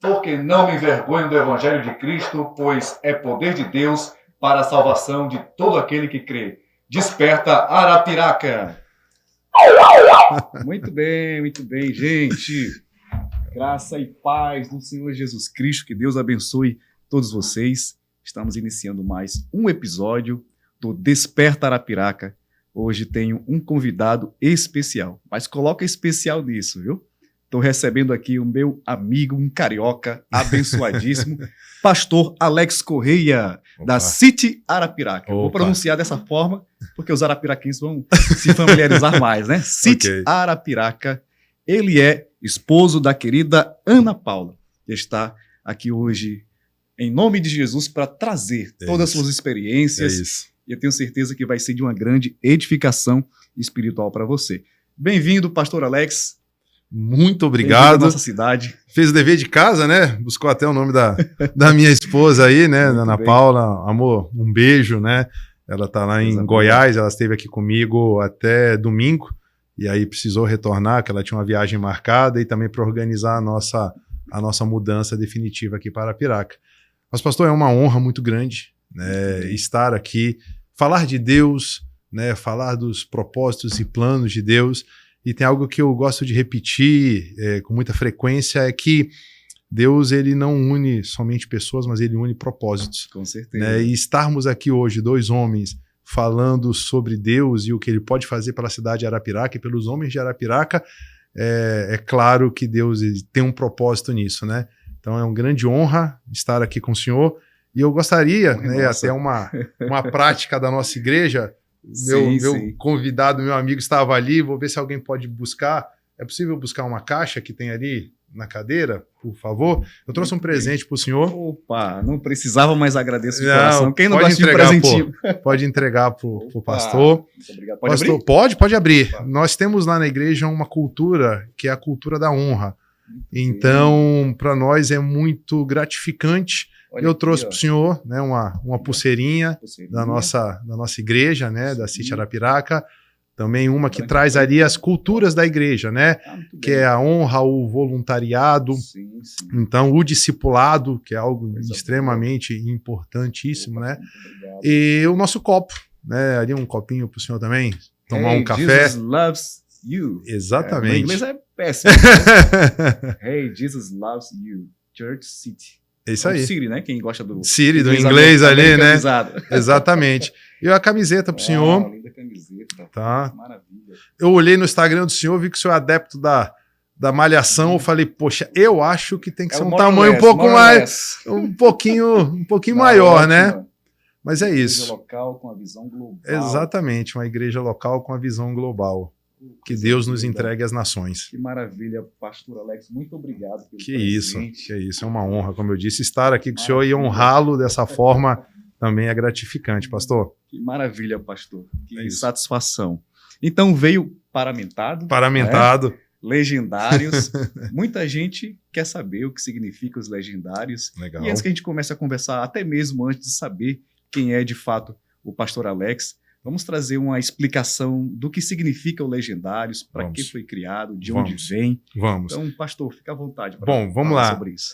porque não me envergonho do Evangelho de Cristo, pois é poder de Deus para a salvação de todo aquele que crê. Desperta, Arapiraca! Muito bem, gente. Graça e paz do Senhor Jesus Cristo, que Deus abençoe todos vocês. Estamos iniciando mais um episódio do Desperta Arapiraca. Hoje tenho um convidado especial, mas coloca especial nisso, viu? Estou recebendo aqui o meu amigo, um carioca abençoadíssimo, pastor Alex Correia, da City Arapiraca. Vou pronunciar dessa forma, porque os arapiraquenses vão se familiarizar mais, né? City Arapiraca. Ele é esposo da querida Ana Paula, que está aqui hoje, em nome de Jesus, para trazer todas as suas experiências. E eu tenho certeza que vai ser de uma grande edificação espiritual para você. Bem-vindo, pastor Alex. Muito obrigado. Nossa cidade. Fez o dever de casa, né? Buscou até o nome da minha esposa aí, né? Ana Paula. Amor, um beijo, né? Ela tá lá em Goiás, ela esteve aqui comigo até domingo, e aí precisou retornar, que ela tinha uma viagem marcada, e também para organizar a nossa mudança definitiva aqui para Arapiraca. Mas, pastor, é uma honra muito grande, né, estar aqui, falar de Deus, né, falar dos propósitos e planos de Deus. E tem algo que eu gosto de repetir com muita frequência, é que Deus ele não une somente pessoas, mas ele une propósitos. Com certeza. Né? E estarmos aqui hoje, dois homens, falando sobre Deus e o que ele pode fazer pela cidade de Arapiraca e pelos homens de Arapiraca, é claro que Deus tem um propósito nisso, né? Então é uma grande honra estar aqui com o senhor. E eu gostaria, né, até uma prática da nossa igreja. Meu convidado, meu amigo estava ali, vou ver se alguém pode buscar. É possível buscar uma caixa que tem ali na cadeira, por favor? Eu trouxe um presente para o senhor. Opa, não precisava, mas agradeço de coração. Quem não gosta de entregar, presentinho? Pode entregar para o pastor. Muito obrigado. Pode abrir? Pode abrir. Opa. Nós temos lá na igreja uma cultura, que é a cultura da honra. Então, para nós é muito gratificante. Eu trouxe para o senhor, né, uma pulseirinha da nossa igreja, né, da City Arapiraca. Também uma que traz ali as culturas da igreja, né, que é a honra, o voluntariado. Então, o discipulado, que é algo extremamente importantíssimo, né. E o nosso copo, né, ali um copinho para o senhor também tomar um café. Jesus loves you. Exatamente. O inglês é péssimo. Hey, Jesus loves you. Church City. É isso aí. City, né? Quem gosta do City, do inglês ali, né? Exatamente. E a camiseta pro senhor. Linda camiseta. Tá. Maravilha. Eu olhei no Instagram do senhor, vi que o senhor é adepto da malhação. Eu falei, poxa, eu acho que tem que ser um tamanho um pouco mais, um pouquinho maior, né? Mas é isso. Uma igreja local com a visão global. Exatamente, uma igreja local com a visão global. Que Deus nos entregue as nações. Que maravilha, pastor Alex. Muito obrigado pelo presente. Que isso. É uma honra, como eu disse. Estar aqui com o senhor e honrá-lo dessa forma também é gratificante, pastor. Que maravilha, pastor. Que satisfação. Então veio paramentado. Né? Legendários. Muita gente quer saber o que significa os legendários. Legal. E antes que a gente comece a conversar, até mesmo antes de saber quem é de fato o pastor Alex, vamos trazer uma explicação do que significa o Legendários, para que foi criado, de onde vem. Vamos. Então, pastor, fica à vontade para vamos lá. Sobre isso.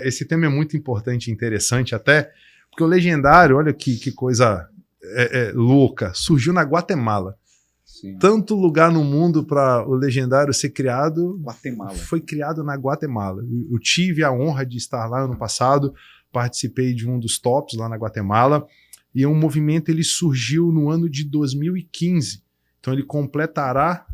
Esse tema é muito importante e interessante até, porque o Legendário, olha que coisa louca, surgiu na Guatemala. Sim. Tanto lugar no mundo para o Legendário ser criado, foi criado na Guatemala. Eu tive a honra de estar lá ano passado, participei de um dos tops lá na Guatemala. E o movimento ele surgiu no ano de 2015. Então ele completará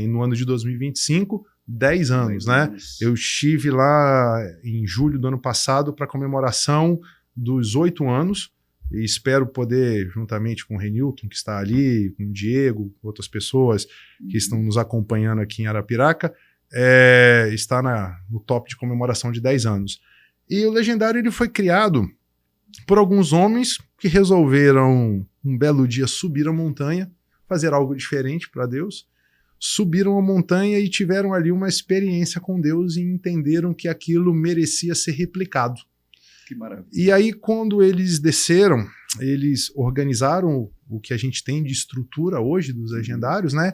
no ano de 2025 10 anos, né? Eu estive lá em julho do ano passado para comemoração dos 8 anos e espero poder, juntamente com o Renilton, que está ali, com o Diego, outras pessoas que estão nos acompanhando aqui em Arapiraca, estar no top de comemoração de 10 anos. E o Legendário ele foi criado por alguns homens que resolveram um belo dia subir a montanha, fazer algo diferente para Deus, subiram a montanha e tiveram ali uma experiência com Deus e entenderam que aquilo merecia ser replicado. Que maravilha. E aí quando eles desceram, eles organizaram o que a gente tem de estrutura hoje dos legendários, né?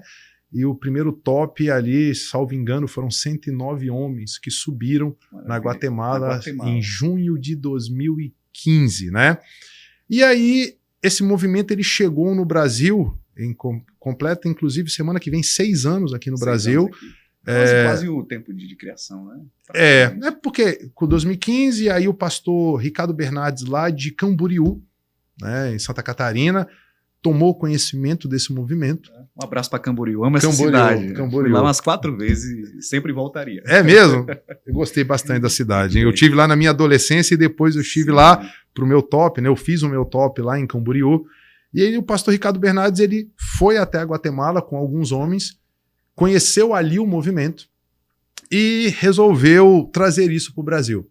e o primeiro top ali, salvo engano, foram 109 homens que subiram na Guatemala em junho de 2015, né? E aí, esse movimento ele chegou no Brasil, completa, inclusive, semana que vem, 6 anos aqui no Brasil. Quase o tempo de criação, né? É porque com 2015, aí o pastor Ricardo Bernardes, lá de Camboriú, né, em Santa Catarina, tomou conhecimento desse movimento. Um abraço para Camboriú, amo essa cidade. Fui lá umas 4 vezes e sempre voltaria. É mesmo? Eu gostei bastante da cidade. Eu tive lá na minha adolescência e depois eu estive lá pro meu top, né? Eu fiz o meu top lá em Camboriú. E aí o pastor Ricardo Bernardes, ele foi até a Guatemala com alguns homens, conheceu ali o movimento e resolveu trazer isso para o Brasil.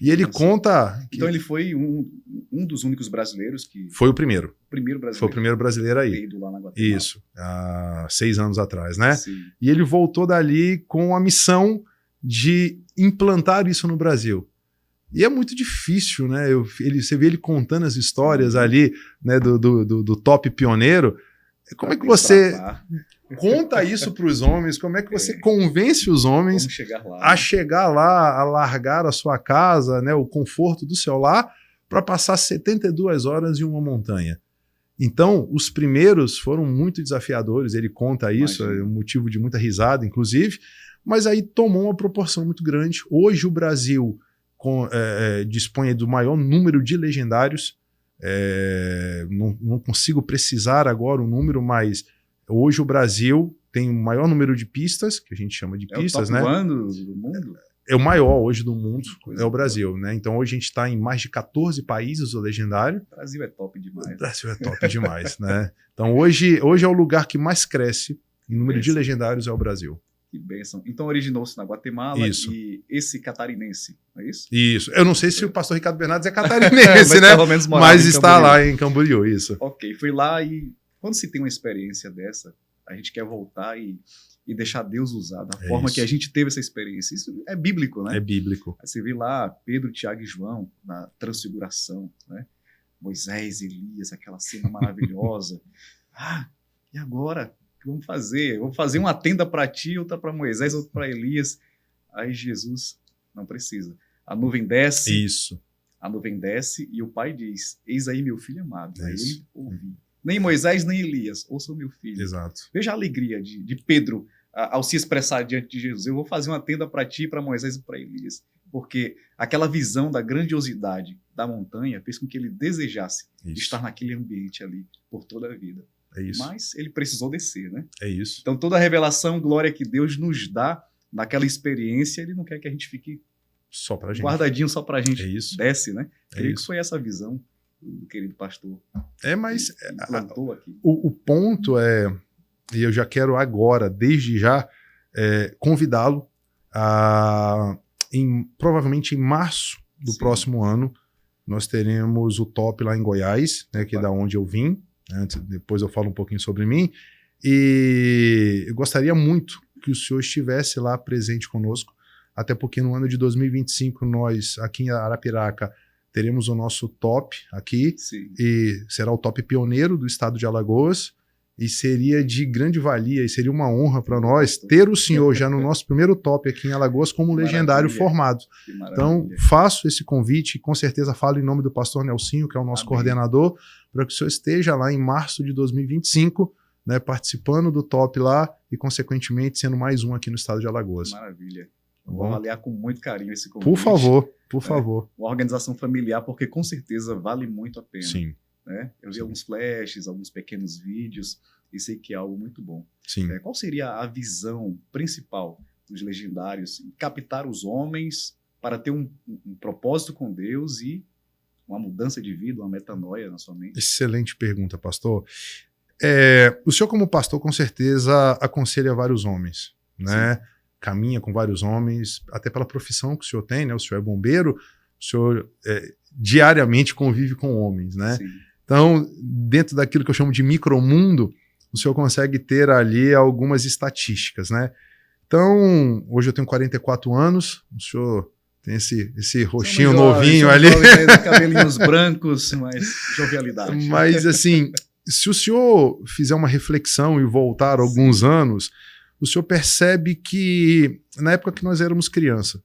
E ele conta... Então ele foi um dos únicos brasileiros que... Foi o primeiro. Brasileiro. Foi o primeiro brasileiro aí. Ido lá na Guatemala. Isso, há 6 anos atrás, né? Sim. E ele voltou dali com a missão de implantar isso no Brasil. E é muito difícil, né? Você vê ele contando as histórias ali, né, do top pioneiro. Como é que você conta isso para os homens? Como é que você convence os homens a chegar lá, a largar a sua casa, né, o conforto do seu lar, para passar 72 horas em uma montanha? Então, os primeiros foram muito desafiadores. Ele conta isso, é um motivo de muita risada, inclusive, mas aí tomou uma proporção muito grande. Hoje o Brasil dispõe do maior número de legendários. Não consigo precisar agora o número, mas hoje o Brasil tem o maior número de pistas, que a gente chama de pistas, né? É o top 1 do mundo? É o maior hoje do mundo, é o Brasil, né? Então hoje a gente está em mais de 14 países o legendário. O Brasil é top demais. O Brasil é top demais, né? Então hoje é o lugar que mais cresce em número de legendários, é o Brasil. Que bênção. Então originou-se na Guatemala. Isso. E esse catarinense, não é isso? Isso. Eu não sei se o pastor Ricardo Bernardes é catarinense, né? Pelo menos mas está lá em Camboriú, isso. Ok, foi lá e quando se tem uma experiência dessa, a gente quer voltar e deixar Deus usar da forma que a gente teve essa experiência. Isso é bíblico, né? É bíblico. Aí você vê lá Pedro, Tiago e João na transfiguração, né? Moisés, Elias, aquela cena maravilhosa. E agora? O que vamos fazer? Vamos fazer uma tenda para ti, outra para Moisés, outra para Elias. Aí Jesus, não precisa. A nuvem desce. Isso. A nuvem desce e o pai diz, eis aí meu filho amado. Aí ele ouviu. Nem Moisés, nem Elias, ouçam meu filho. Exato. Veja a alegria de Pedro ao se expressar diante de Jesus. Eu vou fazer uma tenda para ti, para Moisés e para Elias. Porque aquela visão da grandiosidade da montanha fez com que ele desejasse estar naquele ambiente ali por toda a vida. É isso. Mas ele precisou descer, né? É isso. Então toda a revelação, glória que Deus nos dá naquela experiência, ele não quer que a gente fique só pra gente. Guardadinho só pra gente. É isso. Desce, né? Creio que foi essa visão do querido pastor. Mas plantou aqui. O ponto é, e eu já quero agora, desde já, convidá-lo a, provavelmente em março do próximo ano, nós teremos o top lá em Goiás, né, que é da onde eu vim. Depois eu falo um pouquinho sobre mim. E eu gostaria muito que o senhor estivesse lá presente conosco, até porque no ano de 2025 nós, aqui em Arapiraca, teremos o nosso top aqui. Sim. E será o top pioneiro do estado de Alagoas, e seria de grande valia e seria uma honra para nós ter o senhor já no nosso primeiro top aqui em Alagoas como legendário formado. Então, faço esse convite e com certeza falo em nome do pastor Nelsinho, que é o nosso coordenador, para que o senhor esteja lá em março de 2025, né, participando do top lá e, consequentemente, sendo mais um aqui no estado de Alagoas. Maravilha. Vou avaliar com muito carinho esse convite. Por favor, por favor. Uma organização familiar, porque com certeza vale muito a pena. Sim. Né? Eu vi alguns flashes, alguns pequenos vídeos, e sei que é algo muito bom. Sim. Qual seria a visão principal dos legendários em captar os homens para ter um propósito com Deus e uma mudança de vida, uma metanoia na sua mente? Excelente pergunta, pastor. O senhor, como pastor, com certeza aconselha vários homens, né? Sim. Caminha com vários homens, até pela profissão que o senhor tem, né? O senhor é bombeiro, o senhor diariamente convive com homens, né? Sim. Então, dentro daquilo que eu chamo de micromundo, o senhor consegue ter ali algumas estatísticas, né? Então, hoje eu tenho 44 anos, o senhor tem esse rostinho novinho ali. Cabelinhos brancos, mas jovialidade. Mas, assim, se o senhor fizer uma reflexão e voltar alguns anos, o senhor percebe que na época que nós éramos criança,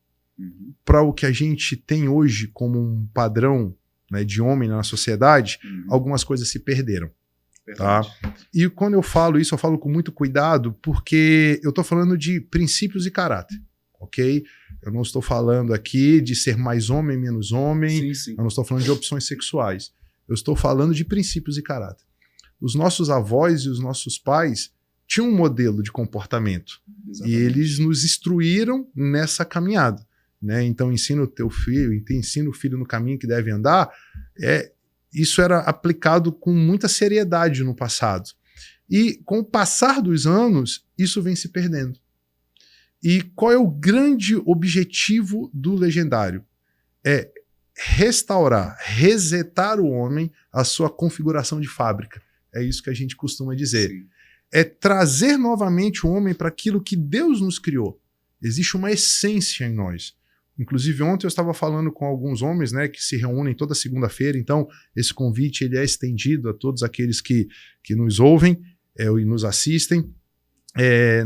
para o que a gente tem hoje como um padrão, né, de homem na sociedade, algumas coisas se perderam. Tá? E quando eu falo isso, eu falo com muito cuidado, porque eu estou falando de princípios e caráter, ok? Eu não estou falando aqui de ser mais homem, menos homem, eu não estou falando de opções sexuais, eu estou falando de princípios e caráter. Os nossos avós e os nossos pais tinham um modelo de comportamento. Exatamente. E eles nos instruíram nessa caminhada, né? Então ensina o teu filho, ensina o filho no caminho que deve andar. Isso era aplicado com muita seriedade no passado. E com o passar dos anos, isso vem se perdendo. E qual é o grande objetivo do Legendário? É restaurar, resetar o homem à sua configuração de fábrica. É isso que a gente costuma dizer. Sim. É trazer novamente o homem para aquilo que Deus nos criou. Existe uma essência em nós. Inclusive, ontem eu estava falando com alguns homens, né, que se reúnem toda segunda-feira, então esse convite ele é estendido a todos aqueles que nos ouvem e nos assistem.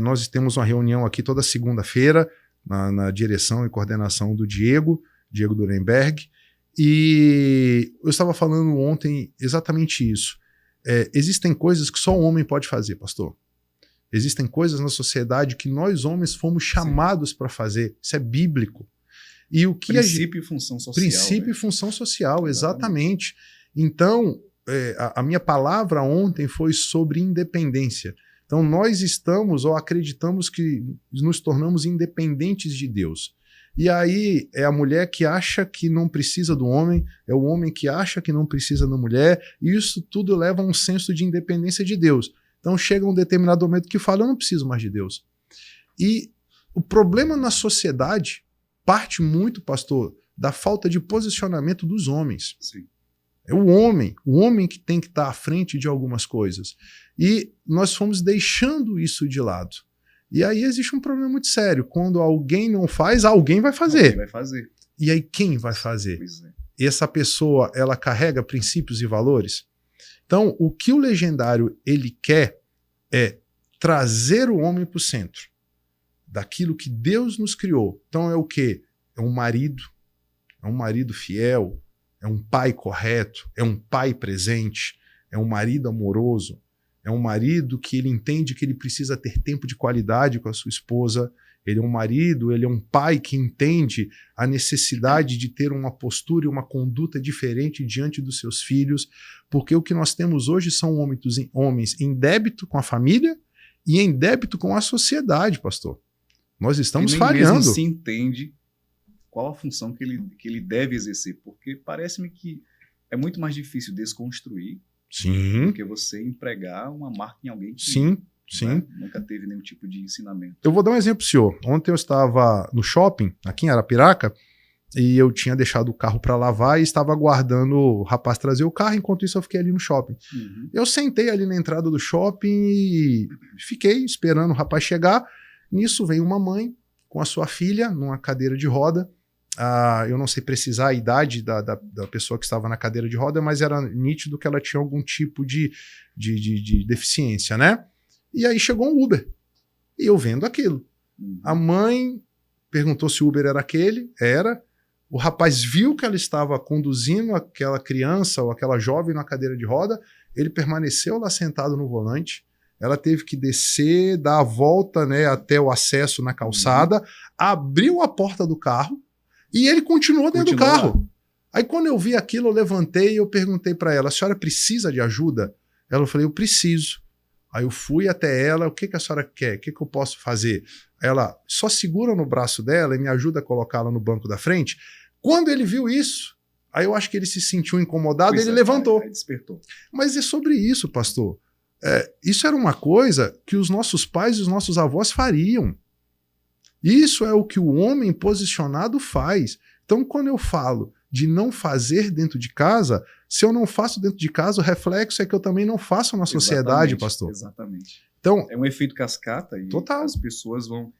Nós temos uma reunião aqui toda segunda-feira, na direção e coordenação do Diego Durenberg, e eu estava falando ontem exatamente isso. Existem coisas que só o homem pode fazer, pastor. Existem coisas na sociedade que nós homens fomos chamados para fazer. Isso é bíblico. E o que princípio e função social. Princípio, né? E função social, exatamente. Então, a minha palavra ontem foi sobre independência. Então, nós estamos ou acreditamos que nos tornamos independentes de Deus. E aí é a mulher que acha que não precisa do homem, é o homem que acha que não precisa da mulher, e isso tudo leva a um senso de independência de Deus. Então chega um determinado momento que fala, eu não preciso mais de Deus. E o problema na sociedade parte muito, pastor, da falta de posicionamento dos homens. Sim. É o homem que tem que estar à frente de algumas coisas. E nós fomos deixando isso de lado. E aí existe um problema muito sério. Quando alguém não faz, alguém vai fazer. Alguém vai fazer. E aí quem vai fazer? Pois é. E essa pessoa, ela carrega princípios e valores? Então, o que o Legendário ele quer é trazer o homem para o centro daquilo que Deus nos criou. Então é o quê? É um marido fiel, é um pai correto, é um pai presente, é um marido amoroso, é um marido que ele entende que ele precisa ter tempo de qualidade com a sua esposa, ele é um marido, ele é um pai que entende a necessidade de ter uma postura e uma conduta diferente diante dos seus filhos, porque o que nós temos hoje são homens em débito com a família e em débito com a sociedade, pastor. Nós estamos falhando. Mesmo se entende qual a função que ele deve exercer, porque parece-me que é muito mais difícil desconstruir do que você empregar uma marca em alguém que Sim. nunca teve nenhum tipo de ensinamento. Eu vou dar um exemplo pro senhor. Ontem eu estava no shopping, aqui em Arapiraca, e eu tinha deixado o carro para lavar e estava aguardando o rapaz trazer o carro, enquanto isso eu fiquei ali no shopping. Eu sentei ali na entrada do shopping e fiquei esperando o rapaz chegar. Nisso veio uma mãe com a sua filha numa cadeira de roda. Eu não sei precisar a idade da pessoa que estava na cadeira de roda, mas era nítido que ela tinha algum tipo de deficiência, né? E aí chegou um Uber. E eu vendo aquilo. A mãe perguntou se o Uber era aquele. Era. O rapaz viu que ela estava conduzindo aquela criança ou aquela jovem na cadeira de roda. Ele permaneceu lá sentado no volante. Ela teve que descer, dar a volta, né, até o acesso na calçada, abriu a porta do carro e ele continuou dentro do carro. Lá. Aí quando eu vi aquilo, eu levantei e eu perguntei para ela, a senhora precisa de ajuda? Ela falou, eu preciso. Aí eu fui até ela, o que a senhora quer? O que eu posso fazer? Ela só segura no braço dela e me ajuda a colocá-la no banco da frente. Quando ele viu isso, aí eu acho que ele se sentiu incomodado e ele levantou. Aí despertou. Mas é sobre isso, pastor. Isso era uma coisa que os nossos pais e os nossos avós fariam. Isso é o que o homem posicionado faz. Então, quando eu falo de não fazer dentro de casa, se eu não faço dentro de casa, o reflexo é que eu também não faço na sociedade, pastor. Exatamente. Então, é um efeito cascata e as pessoas vão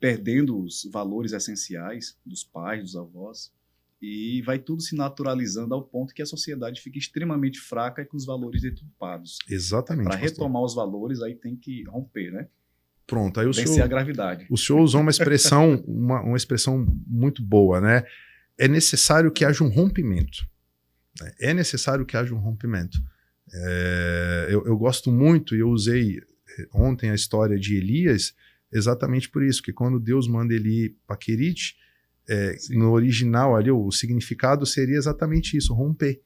perdendo os valores essenciais dos pais, dos avós, e vai tudo se naturalizando ao ponto que a sociedade fica extremamente fraca e com os valores deturpados. Exatamente. Para retomar os valores, aí tem que romper, né? Pronto, aí vencer a gravidade. O senhor usou uma expressão, uma expressão muito boa, né? É necessário que haja um rompimento. É necessário que haja um rompimento. Eu gosto muito, e eu usei ontem a história de Elias exatamente por isso, que quando Deus manda ele ir para Querite, no original ali, o significado seria exatamente isso, romper.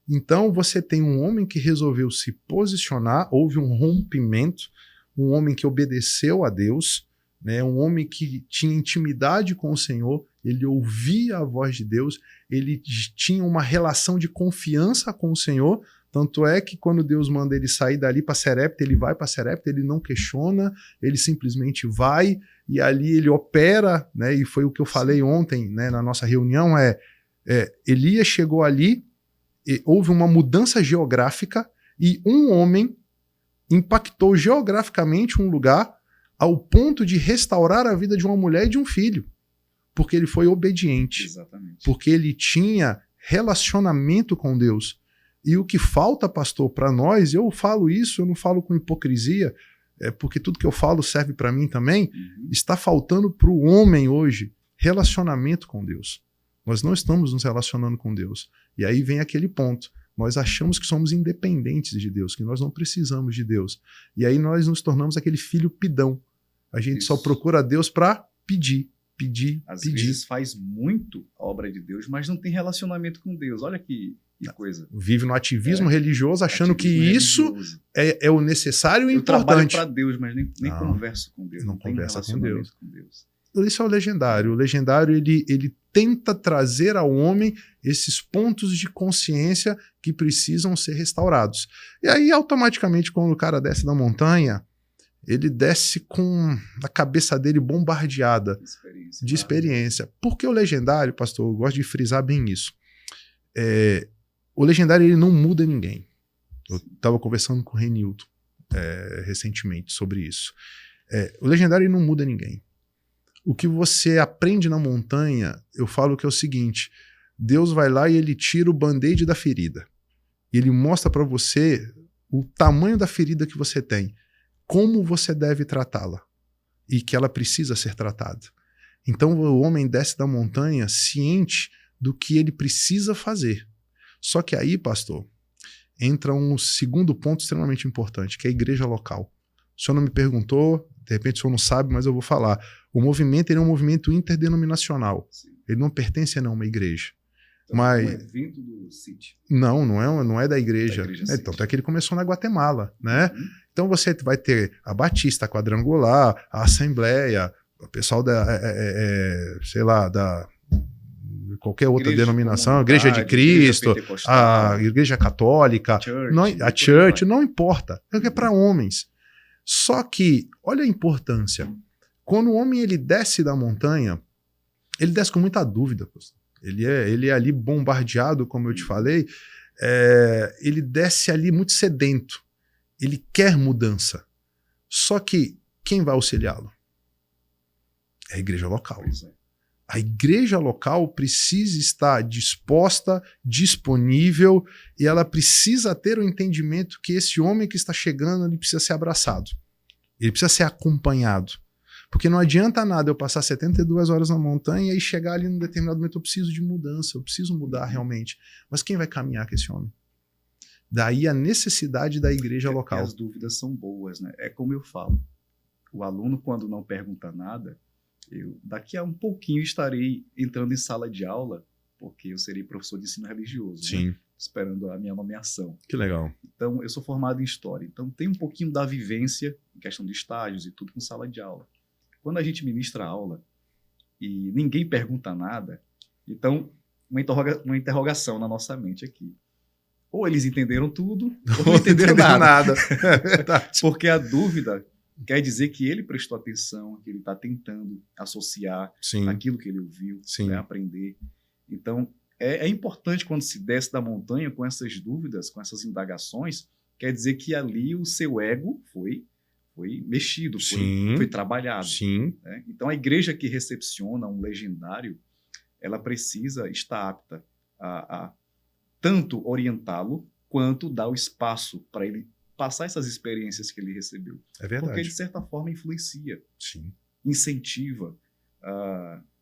Então você tem um homem que resolveu se posicionar, houve um rompimento, um homem que obedeceu a Deus, né, um homem que tinha intimidade com o Senhor, ele ouvia a voz de Deus, ele tinha uma relação de confiança com o Senhor, tanto é que quando Deus manda ele sair dali para Serepta, ele vai para Serepta, ele não questiona, ele simplesmente vai, e ali ele opera, né, e foi o que eu falei ontem, né, na nossa reunião, Elias chegou ali, houve uma mudança geográfica, e um homem impactou geograficamente um lugar ao ponto de restaurar a vida de uma mulher e de um filho, porque ele foi obediente. Exatamente. Porque ele tinha relacionamento com Deus. E o que falta, pastor, para nós, eu falo isso, eu não falo com hipocrisia, porque tudo que eu falo serve para mim também, está faltando para o homem hoje relacionamento com Deus. Nós não estamos nos relacionando com Deus. E aí vem aquele ponto. Nós achamos que somos independentes de Deus, que nós não precisamos de Deus. E aí nós nos tornamos aquele filho pidão. A gente só procura a Deus para pedir. Às vezes faz muito a obra de Deus, mas não tem relacionamento com Deus. Olha que coisa. Vive no ativismo religioso, achando que isso é o necessário e importante. Eu trabalho para Deus, mas nem converso com Deus. Não conversa com Deus. Com Deus. Isso é o legendário. O legendário, ele tenta trazer ao homem esses pontos de consciência que precisam ser restaurados. E aí, automaticamente, quando o cara desce da montanha, ele desce com a cabeça dele bombardeada de experiência. Porque o legendário, pastor, eu gosto de frisar bem isso. O legendário, ele não muda ninguém. Eu estava conversando com o Renilton recentemente sobre isso. O legendário, ele não muda ninguém. O que você aprende na montanha, eu falo que é o seguinte: Deus vai lá e ele tira o band-aid da ferida. E ele mostra para você o tamanho da ferida que você tem, como você deve tratá-la e que ela precisa ser tratada. Então o homem desce da montanha ciente do que ele precisa fazer. Só que aí, pastor, entra um segundo ponto extremamente importante, que é a igreja local. O senhor não me perguntou, de repente o senhor não sabe, mas eu vou falar. O movimento ele é um movimento interdenominacional. Sim. Ele não pertence a nenhuma igreja. Então, mas é um evento do City. Não é da igreja. Então, até que ele começou na Guatemala, né? Então você vai ter a Batista Quadrangular, a Assembleia, o pessoal da, sei lá, da qualquer outra denominação, a Igreja de Cristo, a Igreja Católica, a Church, não importa. É para homens. Só que, olha a importância. Quando o homem ele desce da montanha, ele desce com muita dúvida. Ele é ali bombardeado, como eu te falei, ele desce ali muito sedento. Ele quer mudança. Só que quem vai auxiliá-lo? É a igreja local. A igreja local precisa estar disposta, disponível, e ela precisa ter o entendimento que esse homem que está chegando, ele precisa ser abraçado. Ele precisa ser acompanhado. Porque não adianta nada eu passar 72 horas na montanha e chegar ali num determinado momento, eu preciso de mudança, eu preciso mudar realmente. Mas quem vai caminhar com esse homem? Daí a necessidade da igreja local. As dúvidas são boas, né? É como eu falo. O aluno, quando não pergunta nada, eu daqui a um pouquinho estarei entrando em sala de aula, porque eu serei professor de ensino religioso. Sim. Né? Esperando a minha nomeação. Que legal. Então, eu sou formado em História. Então, tem um pouquinho da vivência, em questão de estágios e tudo, com sala de aula. Quando a gente ministra a aula e ninguém pergunta nada, então, uma interrogação na nossa mente aqui. Ou eles entenderam tudo, ou não entenderam nada. Porque a dúvida quer dizer que ele prestou atenção, que ele está tentando associar aquilo que ele ouviu, né, aprender. Então, é importante quando se desce da montanha com essas dúvidas, com essas indagações, quer dizer que ali o seu ego foi mexido, foi trabalhado. Sim. Né? Então, a igreja que recepciona um legendário, ela precisa estar apta a tanto orientá-lo, quanto dar o espaço para ele passar essas experiências que ele recebeu. É verdade. Porque, de certa forma, influencia, Sim. incentiva.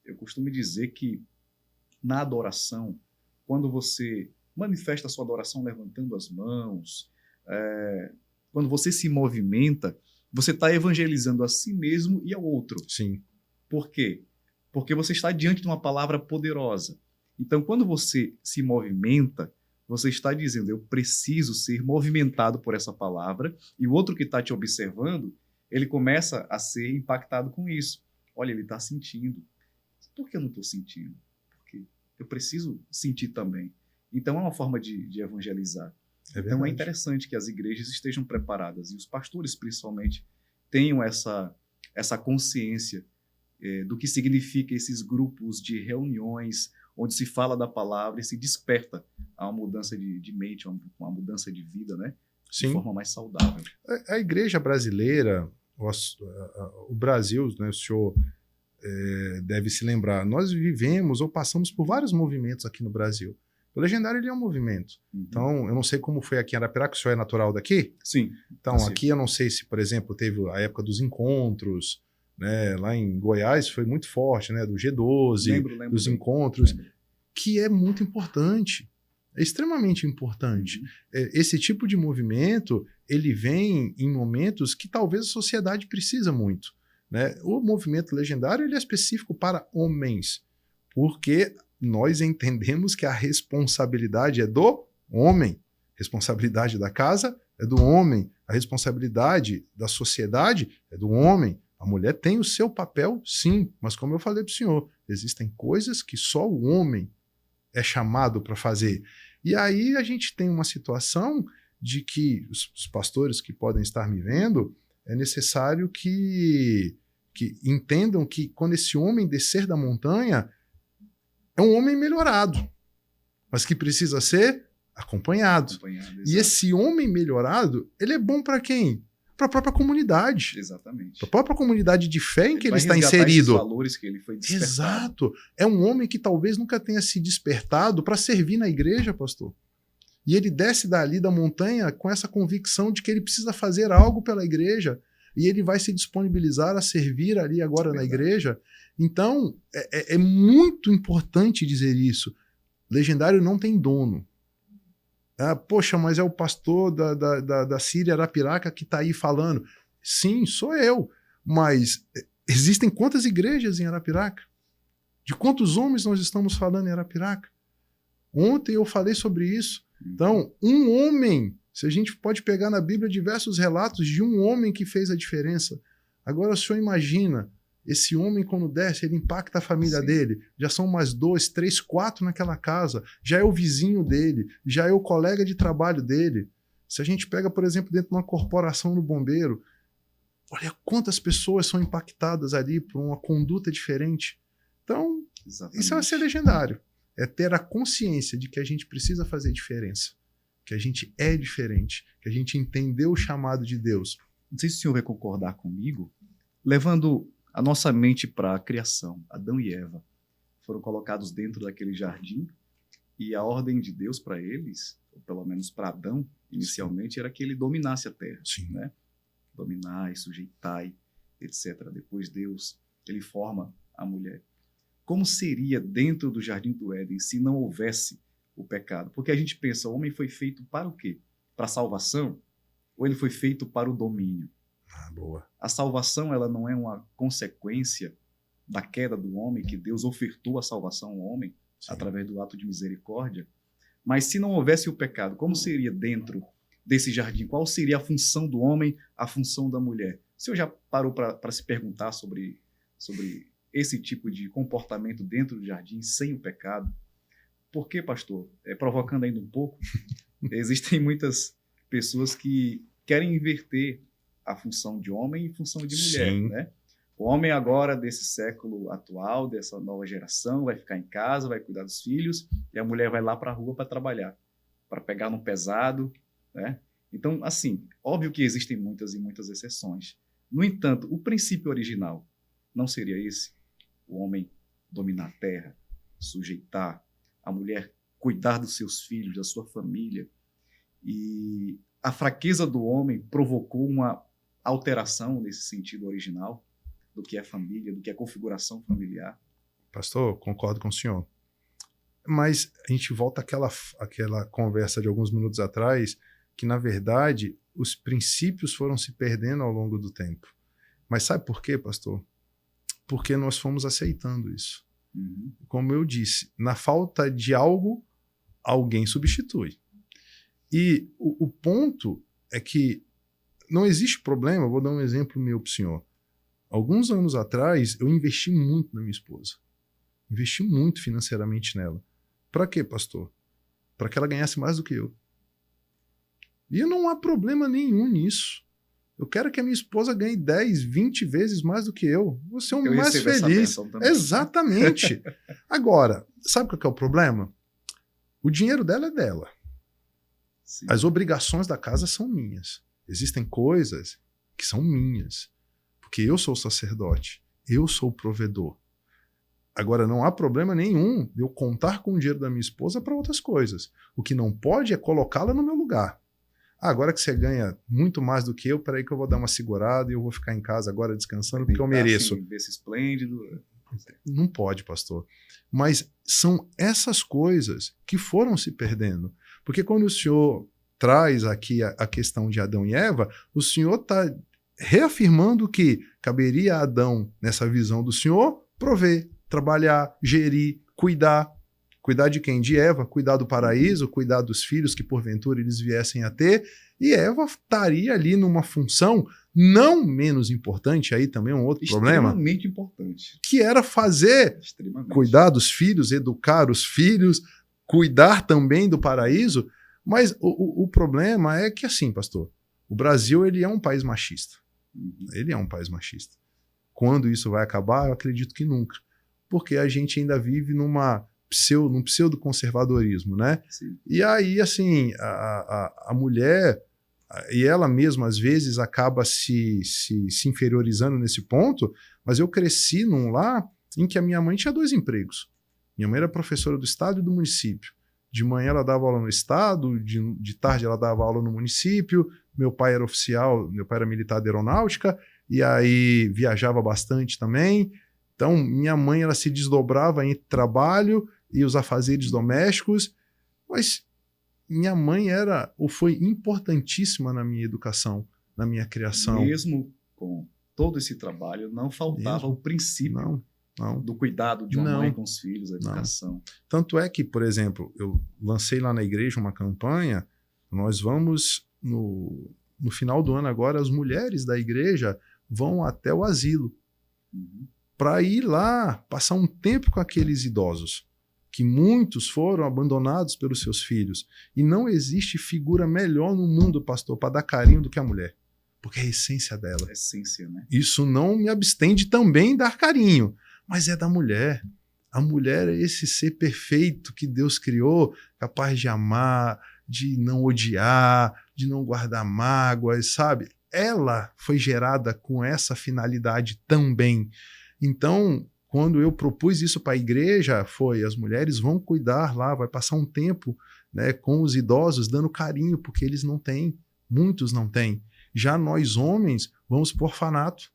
Eu costumo dizer que, na adoração, quando você manifesta a sua adoração levantando as mãos, quando você se movimenta, você está evangelizando a si mesmo e ao outro. Sim. Por quê? Porque você está diante de uma palavra poderosa. Então, quando você se movimenta, você está dizendo, eu preciso ser movimentado por essa palavra, e o outro que está te observando, ele começa a ser impactado com isso. Olha, ele está sentindo. Por que eu não estou sentindo? Porque eu preciso sentir também. Então, é uma forma de evangelizar. Então, é interessante que as igrejas estejam preparadas, e os pastores, principalmente, tenham essa consciência do que significa esses grupos de reuniões, onde se fala da palavra e se desperta a uma mudança de mente, uma mudança de vida, né? Sim. De forma mais saudável. A igreja brasileira, o Brasil, né, o senhor deve se lembrar, nós vivemos ou passamos por vários movimentos aqui no Brasil. O Legendário, ele é um movimento. Uhum. Então, eu não sei como foi aqui em Arapiraca, o senhor é natural daqui? Sim. Então, aqui eu não sei se, por exemplo, teve a época dos encontros, né, lá em Goiás foi muito forte, né, do G12, lembro dos bem. encontros, que é muito importante, é extremamente importante. Uhum. Esse tipo de movimento, ele vem em momentos que talvez a sociedade precisa muito, né? O movimento Legendário, ele é específico para homens, porque nós entendemos que a responsabilidade é do homem, a responsabilidade da casa é do homem, a responsabilidade da sociedade é do homem. A mulher tem o seu papel, sim, mas como eu falei para o senhor, existem coisas que só o homem é chamado para fazer. E aí a gente tem uma situação de que os pastores que podem estar me vendo, é necessário que entendam que quando esse homem descer da montanha, é um homem melhorado, mas que precisa ser acompanhado. E esse homem melhorado, ele é bom para quem? Para a própria comunidade. Exatamente. Para a própria comunidade de fé em que ele está inserido. Esses valores que ele foi despertado. Exato. É um homem que talvez nunca tenha se despertado para servir na igreja, pastor. E ele desce dali da montanha com essa convicção de que ele precisa fazer algo pela igreja. E ele vai se disponibilizar a servir ali agora na igreja. Então, é muito importante dizer isso. Legendário não tem dono. Poxa, mas é o pastor da Síria Arapiraca que está aí falando. Sim, sou eu. Mas existem quantas igrejas em Arapiraca? De quantos homens nós estamos falando em Arapiraca? Ontem eu falei sobre isso. Então, um homem, se a gente pode pegar na Bíblia diversos relatos de um homem que fez a diferença. Agora o senhor imagina, esse homem quando desce, ele impacta a família dele. Já são mais 2, 3, 4 naquela casa. Já é o vizinho dele, já é o colega de trabalho dele. Se a gente pega, por exemplo, dentro de uma corporação no bombeiro, olha quantas pessoas são impactadas ali por uma conduta diferente. Então, isso é ser legendário. É ter a consciência de que a gente precisa fazer diferença, que a gente é diferente, que a gente entendeu o chamado de Deus. Não sei se o senhor vai concordar comigo, levando a nossa mente para a criação. Adão e Eva foram colocados dentro daquele jardim e a ordem de Deus para eles, ou pelo menos para Adão, inicialmente, era que ele dominasse a terra. Sim. Né? Dominai, sujeitai, etc. Depois Deus, ele forma a mulher. Como seria dentro do Jardim do Éden se não houvesse o pecado? Porque a gente pensa, o homem foi feito para o quê? Para a salvação? Ou ele foi feito para o domínio? Boa. A salvação, ela não é uma consequência da queda do homem, que Deus ofertou a salvação ao homem, sim, através do ato de misericórdia. Mas se não houvesse o pecado, como seria dentro desse jardim? Qual seria a função do homem, a função da mulher? O senhor já parou para se perguntar sobre esse tipo de comportamento dentro do jardim sem o pecado? Por quê, pastor? Provocando ainda um pouco, existem muitas pessoas que querem inverter a função de homem e função de mulher. Né? O homem agora, desse século atual, dessa nova geração, vai ficar em casa, vai cuidar dos filhos, e a mulher vai lá para a rua para trabalhar, para pegar no pesado. Né? Então, assim, óbvio que existem muitas e muitas exceções. No entanto, o princípio original não seria esse? O homem dominar a terra, sujeitar, a mulher cuidar dos seus filhos, da sua família. E a fraqueza do homem provocou uma alteração nesse sentido original do que é família, do que é configuração familiar. Pastor, concordo com o senhor. Mas a gente volta àquela conversa de alguns minutos atrás, que, na verdade, os princípios foram se perdendo ao longo do tempo. Mas sabe por quê, pastor? Porque nós fomos aceitando isso. Uhum. Como eu disse, na falta de algo, alguém substitui. E o ponto é que não existe problema. Vou dar um exemplo meu para o senhor. Alguns anos atrás, eu investi muito na minha esposa. Investi muito financeiramente nela. Para quê, pastor? Para que ela ganhasse mais do que eu. E não há problema nenhum nisso. Eu quero que a minha esposa ganhe 10, 20 vezes mais do que eu. Vou ser um mais feliz. Exatamente. Agora, sabe qual que é o problema? O dinheiro dela é dela. Sim. As obrigações da casa são minhas. Existem coisas que são minhas. Porque eu sou o sacerdote. Eu sou o provedor. Agora, não há problema nenhum de eu contar com o dinheiro da minha esposa para outras coisas. O que não pode é colocá-la no meu lugar. Agora que você ganha muito mais do que eu, peraí que eu vou dar uma segurada e eu vou ficar em casa agora descansando porque eu mereço. Assim, desse esplêndido. Não pode, pastor. Mas são essas coisas que foram se perdendo. Porque quando o senhor traz aqui a questão de Adão e Eva, o senhor está reafirmando que caberia a Adão, nessa visão do senhor, prover, trabalhar, gerir, cuidar. Cuidar de quem? De Eva, cuidar do paraíso, cuidar dos filhos que porventura eles viessem a ter. E Eva estaria ali numa função não menos importante, aí também é um outro problema. Extremamente importante. Que era fazer, cuidar dos filhos, educar os filhos, cuidar também do paraíso. Mas o problema é que, assim, pastor, o Brasil ele é um país machista. Ele é um país machista. Quando isso vai acabar, eu acredito que nunca. Porque a gente ainda vive num pseudo-conservadorismo, né? Sim. E aí, assim, a mulher, e ela mesma, às vezes, acaba se inferiorizando nesse ponto, mas eu cresci num lar em que a minha mãe tinha 2 empregos. Minha mãe era professora do estado e do município. De manhã ela dava aula no estado, de tarde ela dava aula no município, meu pai era oficial, meu pai era militar de aeronáutica, e aí viajava bastante também. Então, minha mãe ela se desdobrava entre trabalho e os afazeres domésticos, mas minha mãe foi importantíssima na minha educação, na minha criação. Mesmo com todo esse trabalho, não faltava o princípio do cuidado de uma mãe com os filhos, a educação. Não. Tanto é que, por exemplo, eu lancei lá na igreja uma campanha, nós vamos, no final do ano agora, as mulheres da igreja vão até o asilo. Para ir lá, passar um tempo com aqueles idosos, que muitos foram abandonados pelos seus filhos. E não existe figura melhor no mundo, pastor, para dar carinho do que a mulher. Porque é a essência dela. A essência, né? Isso não me abstém de também dar carinho, mas é da mulher. A mulher é esse ser perfeito que Deus criou, capaz de amar, de não odiar, de não guardar mágoas, sabe? Ela foi gerada com essa finalidade também. Então, quando eu propus isso para a igreja, as mulheres vão cuidar lá, vai passar um tempo, né, com os idosos, dando carinho, porque eles não têm, muitos não têm. Já nós homens vamos para o orfanato.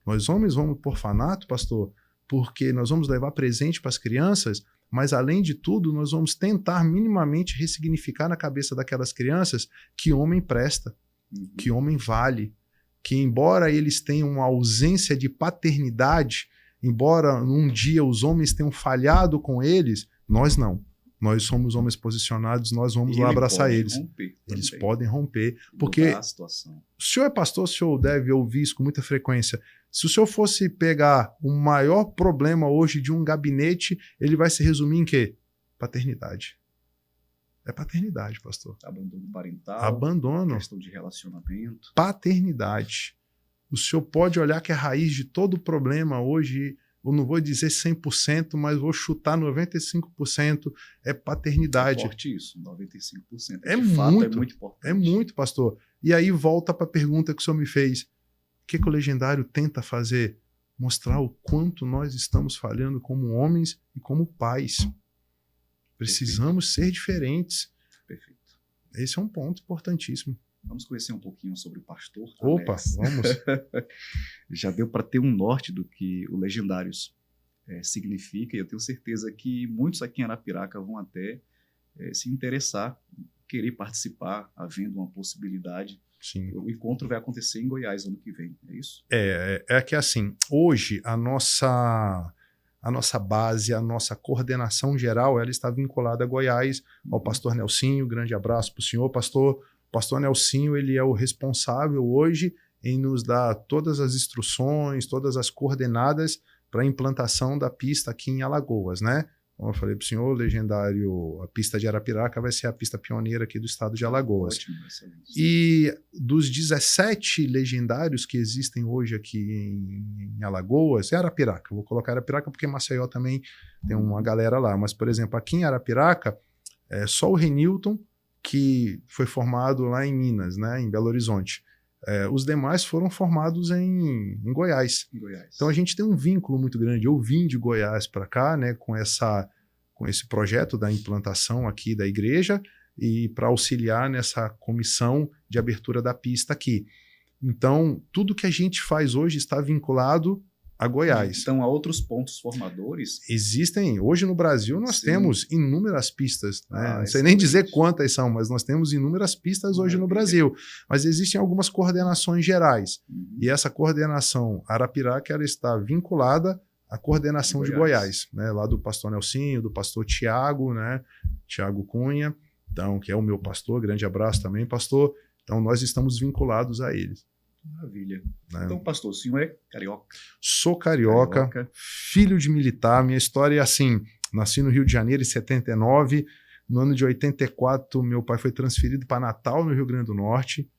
Nós homens vamos para o orfanato, pastor, porque nós vamos levar presente para as crianças, mas além de tudo, nós vamos tentar minimamente ressignificar na cabeça daquelas crianças que homem presta, que homem vale, que embora eles tenham uma ausência de paternidade, embora um dia os homens tenham falhado com eles, nós não. Nós somos homens posicionados, nós vamos lá abraçar eles. Eles podem romper. Porque o senhor é pastor, o senhor deve ouvir isso com muita frequência. Se o senhor fosse pegar o maior problema hoje de um gabinete, ele vai se resumir em quê? Paternidade. É paternidade, pastor. Abandono parental. Abandono. Questão de relacionamento. Paternidade. O senhor pode olhar que a raiz de todo problema hoje, eu não vou dizer 100%, mas vou chutar 95%, é paternidade. É forte isso, 95%. É muito importante. É muito, pastor. E aí volta para a pergunta que o senhor me fez. O que o legendário tenta fazer? mostrar o quanto nós estamos falhando como homens e como pais. Precisamos ser diferentes. Perfeito. Esse é um ponto importantíssimo. Vamos conhecer um pouquinho sobre o pastor Opa, Alex. vamos. Já deu para ter um norte do que o Legendários significa, e eu tenho certeza que muitos aqui em Arapiraca vão até se interessar, querer participar, havendo uma possibilidade. Sim. O encontro vai acontecer em Goiás ano que vem, é isso? É que assim, hoje a nossa base, a nossa coordenação geral, ela está vinculada a Goiás, ao pastor Nelsinho. Grande abraço para o senhor, pastor. O pastor Nelsinho, ele é o responsável hoje em nos dar todas as instruções, todas as coordenadas para a implantação da pista aqui em Alagoas, né? Como eu falei para o senhor, Legendário, a pista de Arapiraca vai ser a pista pioneira aqui do estado de Alagoas. Ótimo, excelente. E dos 17 legendários que existem hoje aqui em Alagoas, é Arapiraca. Eu vou colocar Arapiraca porque Maceió também tem uma galera lá. Mas, por exemplo, aqui em Arapiraca, só o Renilton, que foi formado lá em Minas, né, em Belo Horizonte. Os demais foram formados em Goiás. Então a gente tem um vínculo muito grande. Eu vim de Goiás para cá, né, com esse projeto da implantação aqui da igreja e para auxiliar nessa comissão de abertura da pista aqui. Então, tudo que a gente faz hoje está vinculado a Goiás. Então, há outros pontos formadores? Existem. Hoje no Brasil nós temos inúmeras pistas. Né? Não sei nem dizer quantas são, mas nós temos inúmeras pistas hoje no Brasil. Mas existem algumas coordenações gerais. E essa coordenação Arapiraca, ela está vinculada à coordenação de Goiás, né? Lá do pastor Nelsinho, do pastor Tiago, né? Tiago Cunha, então, que é o meu pastor. Grande abraço também, pastor. Então, nós estamos vinculados a eles. Maravilha. Né? Então, pastor, o senhor é carioca? Sou carioca, filho de militar. Minha história é assim, nasci no Rio de Janeiro em 79, no ano de 84 meu pai foi transferido para Natal, no Rio Grande do Norte.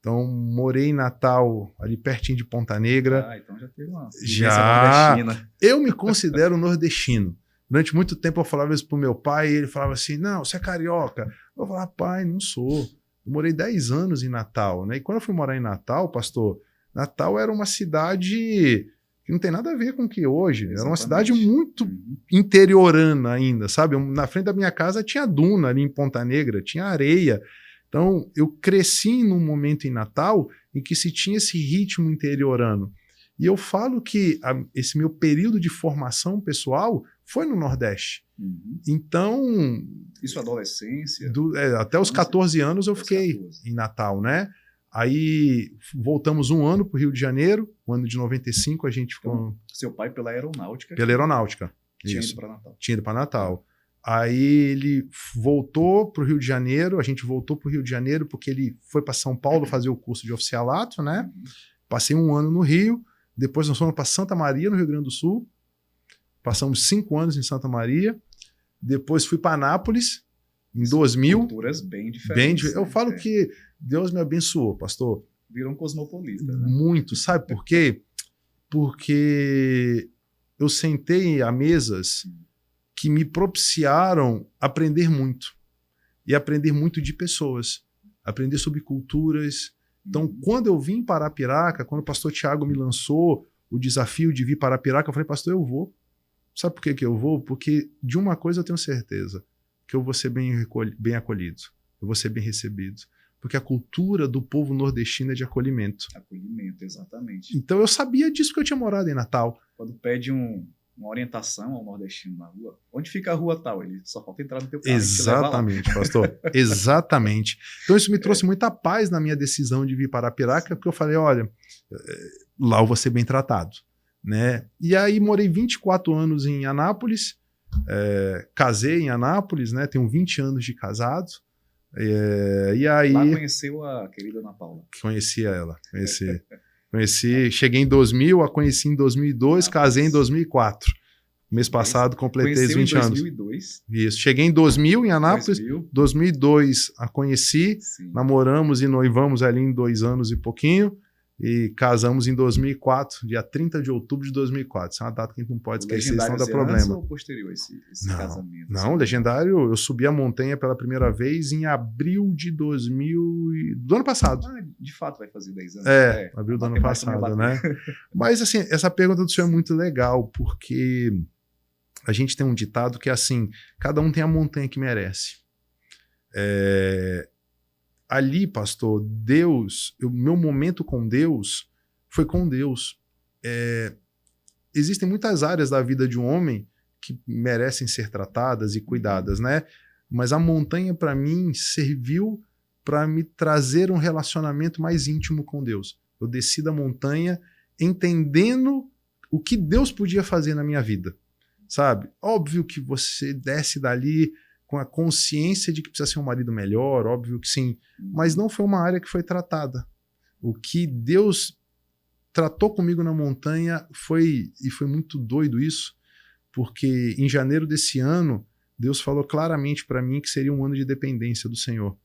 Então, morei em Natal, ali pertinho de Ponta Negra. Então já teve uma nordestina. Eu me considero nordestino. Durante muito tempo eu falava isso pro meu pai e ele falava assim, não, você é carioca. Eu falava, pai, não sou. Eu morei 10 anos em Natal, né? E quando eu fui morar em Natal, pastor, Natal era uma cidade que não tem nada a ver com o que hoje. Exatamente. Era uma cidade muito interiorana ainda, sabe? Na frente da minha casa tinha duna ali em Ponta Negra, tinha areia. Então, eu cresci num momento em Natal em que se tinha esse ritmo interiorano. E eu falo que esse meu período de formação pessoal foi no Nordeste. Então... Isso adolescência? Até os 14 anos eu fiquei em Natal, né? Aí voltamos um ano para o Rio de Janeiro, no ano de 95 a gente ficou... Então, seu pai pela aeronáutica? Pela aeronáutica, tinha ido para Natal. Tinha ido para Natal. Aí ele voltou para o Rio de Janeiro, a gente voltou para o Rio de Janeiro porque ele foi para São Paulo fazer o curso de oficialato, né? Passei um ano no Rio, depois nós fomos para Santa Maria, no Rio Grande do Sul. Passamos 5 anos em Santa Maria. Depois fui para Anápolis, em 2000. Culturas bem diferentes. Eu falo que Deus me abençoou, pastor. Virou um cosmopolita, né? Muito. Sabe por quê? Porque eu sentei a mesas que me propiciaram aprender muito. E aprender muito de pessoas. Aprender sobre culturas. Então, quando eu vim para Arapiraca, quando o pastor Tiago me lançou o desafio de vir para Arapiraca, eu falei, pastor, eu vou. Sabe por que eu vou? Porque de uma coisa eu tenho certeza, que eu vou ser bem acolhido, eu vou ser bem recebido. Porque a cultura do povo nordestino é de acolhimento. Acolhimento, exatamente. Então eu sabia disso porque eu tinha morado em Natal. Quando pede uma orientação ao nordestino na rua, onde fica a rua tal? Ele só falta entrar no teu carro. Exatamente, pastor. Exatamente. Então isso me trouxe muita paz na minha decisão de vir para Arapiraca, porque eu falei, olha, lá eu vou ser bem tratado. Né? E aí morei 24 anos em Anápolis, casei em Anápolis, né? Tenho 20 anos de casado. E aí, lá conheceu a querida Ana Paula? Conhecia ela, conheci, cheguei em 2000, a conheci em 2002, casei em 2004. Mês passado completei os 20 anos. 2002. Isso, cheguei em 2000 em Anápolis, 2002 a conheci, namoramos e noivamos ali em 2 anos e pouquinho. e casamos em 2004, dia 30 de outubro de 2004. Isso é uma data que a gente não pode esquecer, senão dá problema. Ou posterior esse casamento? Não, Legendário, eu subi a montanha pela primeira vez em abril de 2000 do ano passado. De fato vai fazer 10 anos. Abril do ano passado, né? Mas assim, essa pergunta do senhor é muito legal, porque a gente tem um ditado que é assim, cada um tem a montanha que merece. Ali, pastor, Deus, o meu momento com Deus foi com Deus. Existem muitas áreas da vida de um homem que merecem ser tratadas e cuidadas, né? Mas a montanha, para mim, serviu para me trazer um relacionamento mais íntimo com Deus. Eu desci da montanha entendendo o que Deus podia fazer na minha vida, sabe? Óbvio que você desce dali com a consciência de que precisa ser um marido melhor, óbvio que sim, mas não foi uma área que foi tratada. O que Deus tratou comigo na montanha foi muito doido isso, porque em janeiro desse ano, Deus falou claramente para mim que seria um ano de dependência do Senhor.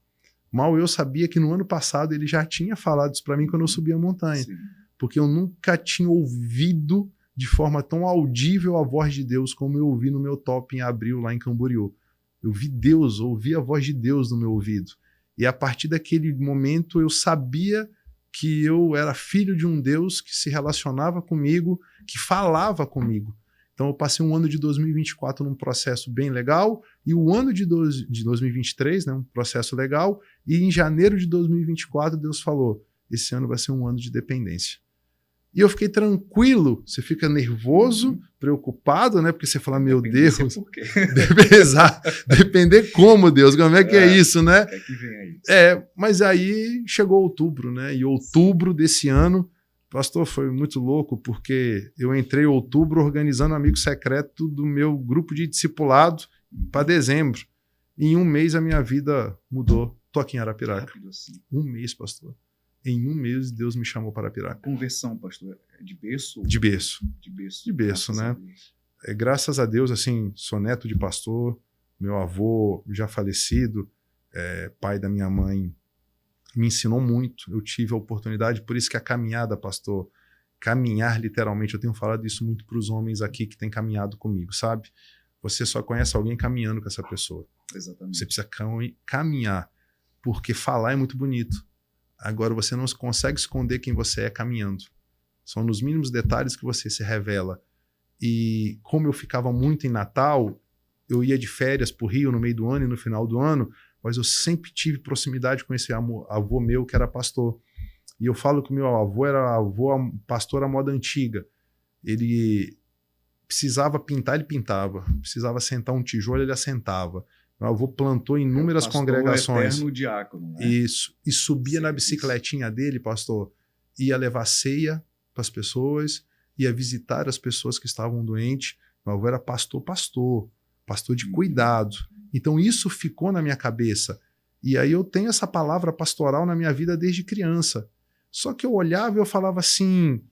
Mal eu sabia que no ano passado ele já tinha falado isso para mim quando eu subi a montanha, sim, porque eu nunca tinha ouvido de forma tão audível a voz de Deus como eu ouvi no meu top em abril lá em Camboriú. Eu vi Deus, ouvi a voz de Deus no meu ouvido. E a partir daquele momento eu sabia que eu era filho de um Deus que se relacionava comigo, que falava comigo. Então eu passei um ano de 2024 num processo bem legal, e o ano de 2023, né, um processo legal, e em janeiro de 2024 Deus falou, esse ano vai ser um ano de dependência. E eu fiquei tranquilo, você fica nervoso, preocupado, né? Porque você fala, meu Deus, por quê? Depender como, Deus, como é que é isso, né? É que vem aí. Mas aí chegou outubro, né? E outubro desse ano, pastor, foi muito louco, porque eu entrei em outubro organizando amigo secreto do meu grupo de discipulado para dezembro. E em um mês a minha vida mudou. Tô aqui em Arapiraca. Assim. Um mês, pastor. Em um mês, Deus me chamou para Arapiraca. Conversão, pastor, de berço? De berço. De berço, né? Graças a Deus, assim, sou neto de pastor, meu avô já falecido, pai da minha mãe, me ensinou muito. Eu tive a oportunidade, por isso que a caminhada, pastor, caminhar literalmente, eu tenho falado isso muito para os homens aqui que têm caminhado comigo, sabe? Você só conhece alguém caminhando com essa pessoa. Exatamente. Você precisa caminhar, porque falar é muito bonito. Agora, você não consegue esconder quem você é caminhando. São nos mínimos detalhes que você se revela. E como eu ficava muito em Natal, eu ia de férias para o Rio no meio do ano e no final do ano, mas eu sempre tive proximidade com esse avô meu que era pastor. E eu falo que o meu avô era pastor à moda antiga. Ele precisava pintar, ele pintava. Precisava sentar um tijolo, ele assentava. Meu avô plantou inúmeras congregações. Eterno diácono, né? Isso. E subia na bicicletinha dele, pastor, ia levar ceia para as pessoas, ia visitar as pessoas que estavam doentes. Meu avô era pastor de cuidado. Então isso ficou na minha cabeça. E aí eu tenho essa palavra pastoral na minha vida desde criança. Só que eu olhava e eu falava assim,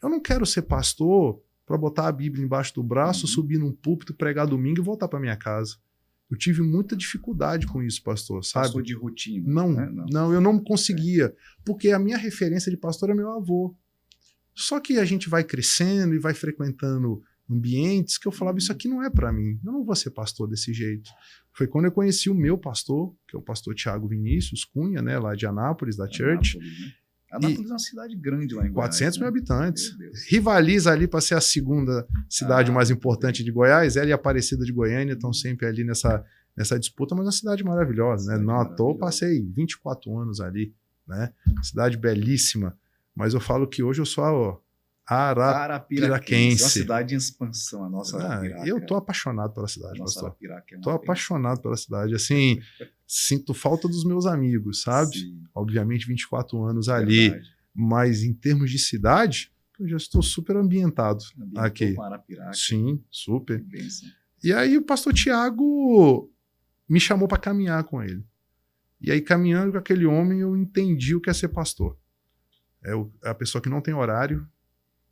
eu não quero ser pastor para botar a Bíblia embaixo do braço, subir num púlpito, pregar domingo e voltar para minha casa. Eu tive muita dificuldade com isso, pastor, sabe? Pastor de rotina. Não, eu não conseguia, porque a minha referência de pastor é meu avô. Só que a gente vai crescendo e vai frequentando ambientes que eu falava, isso aqui não é para mim, eu não vou ser pastor desse jeito. Foi quando eu conheci o meu pastor, que é o pastor Tiago Vinícius Cunha, né, lá de Anápolis, da Church. Né? Anápolis é uma cidade grande lá em Goiás. 400 mil habitantes. Rivaliza ali para ser a segunda cidade mais importante de Goiás. Ela e Aparecida de Goiânia estão sempre ali nessa disputa, mas é uma cidade maravilhosa, né? Não à toa, passei 24 anos ali, né? Cidade belíssima. Mas eu falo que hoje eu sou arapiraquense. Uma cidade em expansão, a nossa Arapiraca. Eu tô apaixonado pela cidade, pastor. Tô apaixonado apaixonado pela cidade. Assim, sinto falta dos meus amigos, sabe? Sim. Obviamente, 24 anos ali. Mas em termos de cidade, eu já estou super ambientado aqui. Com Arapiraca. Sim, super. E aí o pastor Tiago me chamou para caminhar com ele. E aí, caminhando com aquele homem, eu entendi o que é ser pastor. É a pessoa que não tem horário,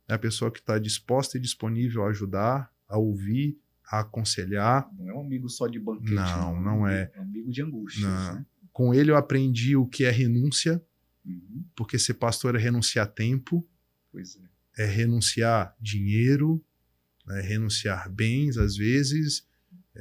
é a pessoa que está disposta e disponível a ajudar, a ouvir, a aconselhar. Não é um amigo só de banquete. Não é. É um amigo de angústias. Né? Com ele eu aprendi o que é renúncia, Porque ser pastor é renunciar tempo, Pois é renunciar dinheiro, é renunciar bens, às vezes.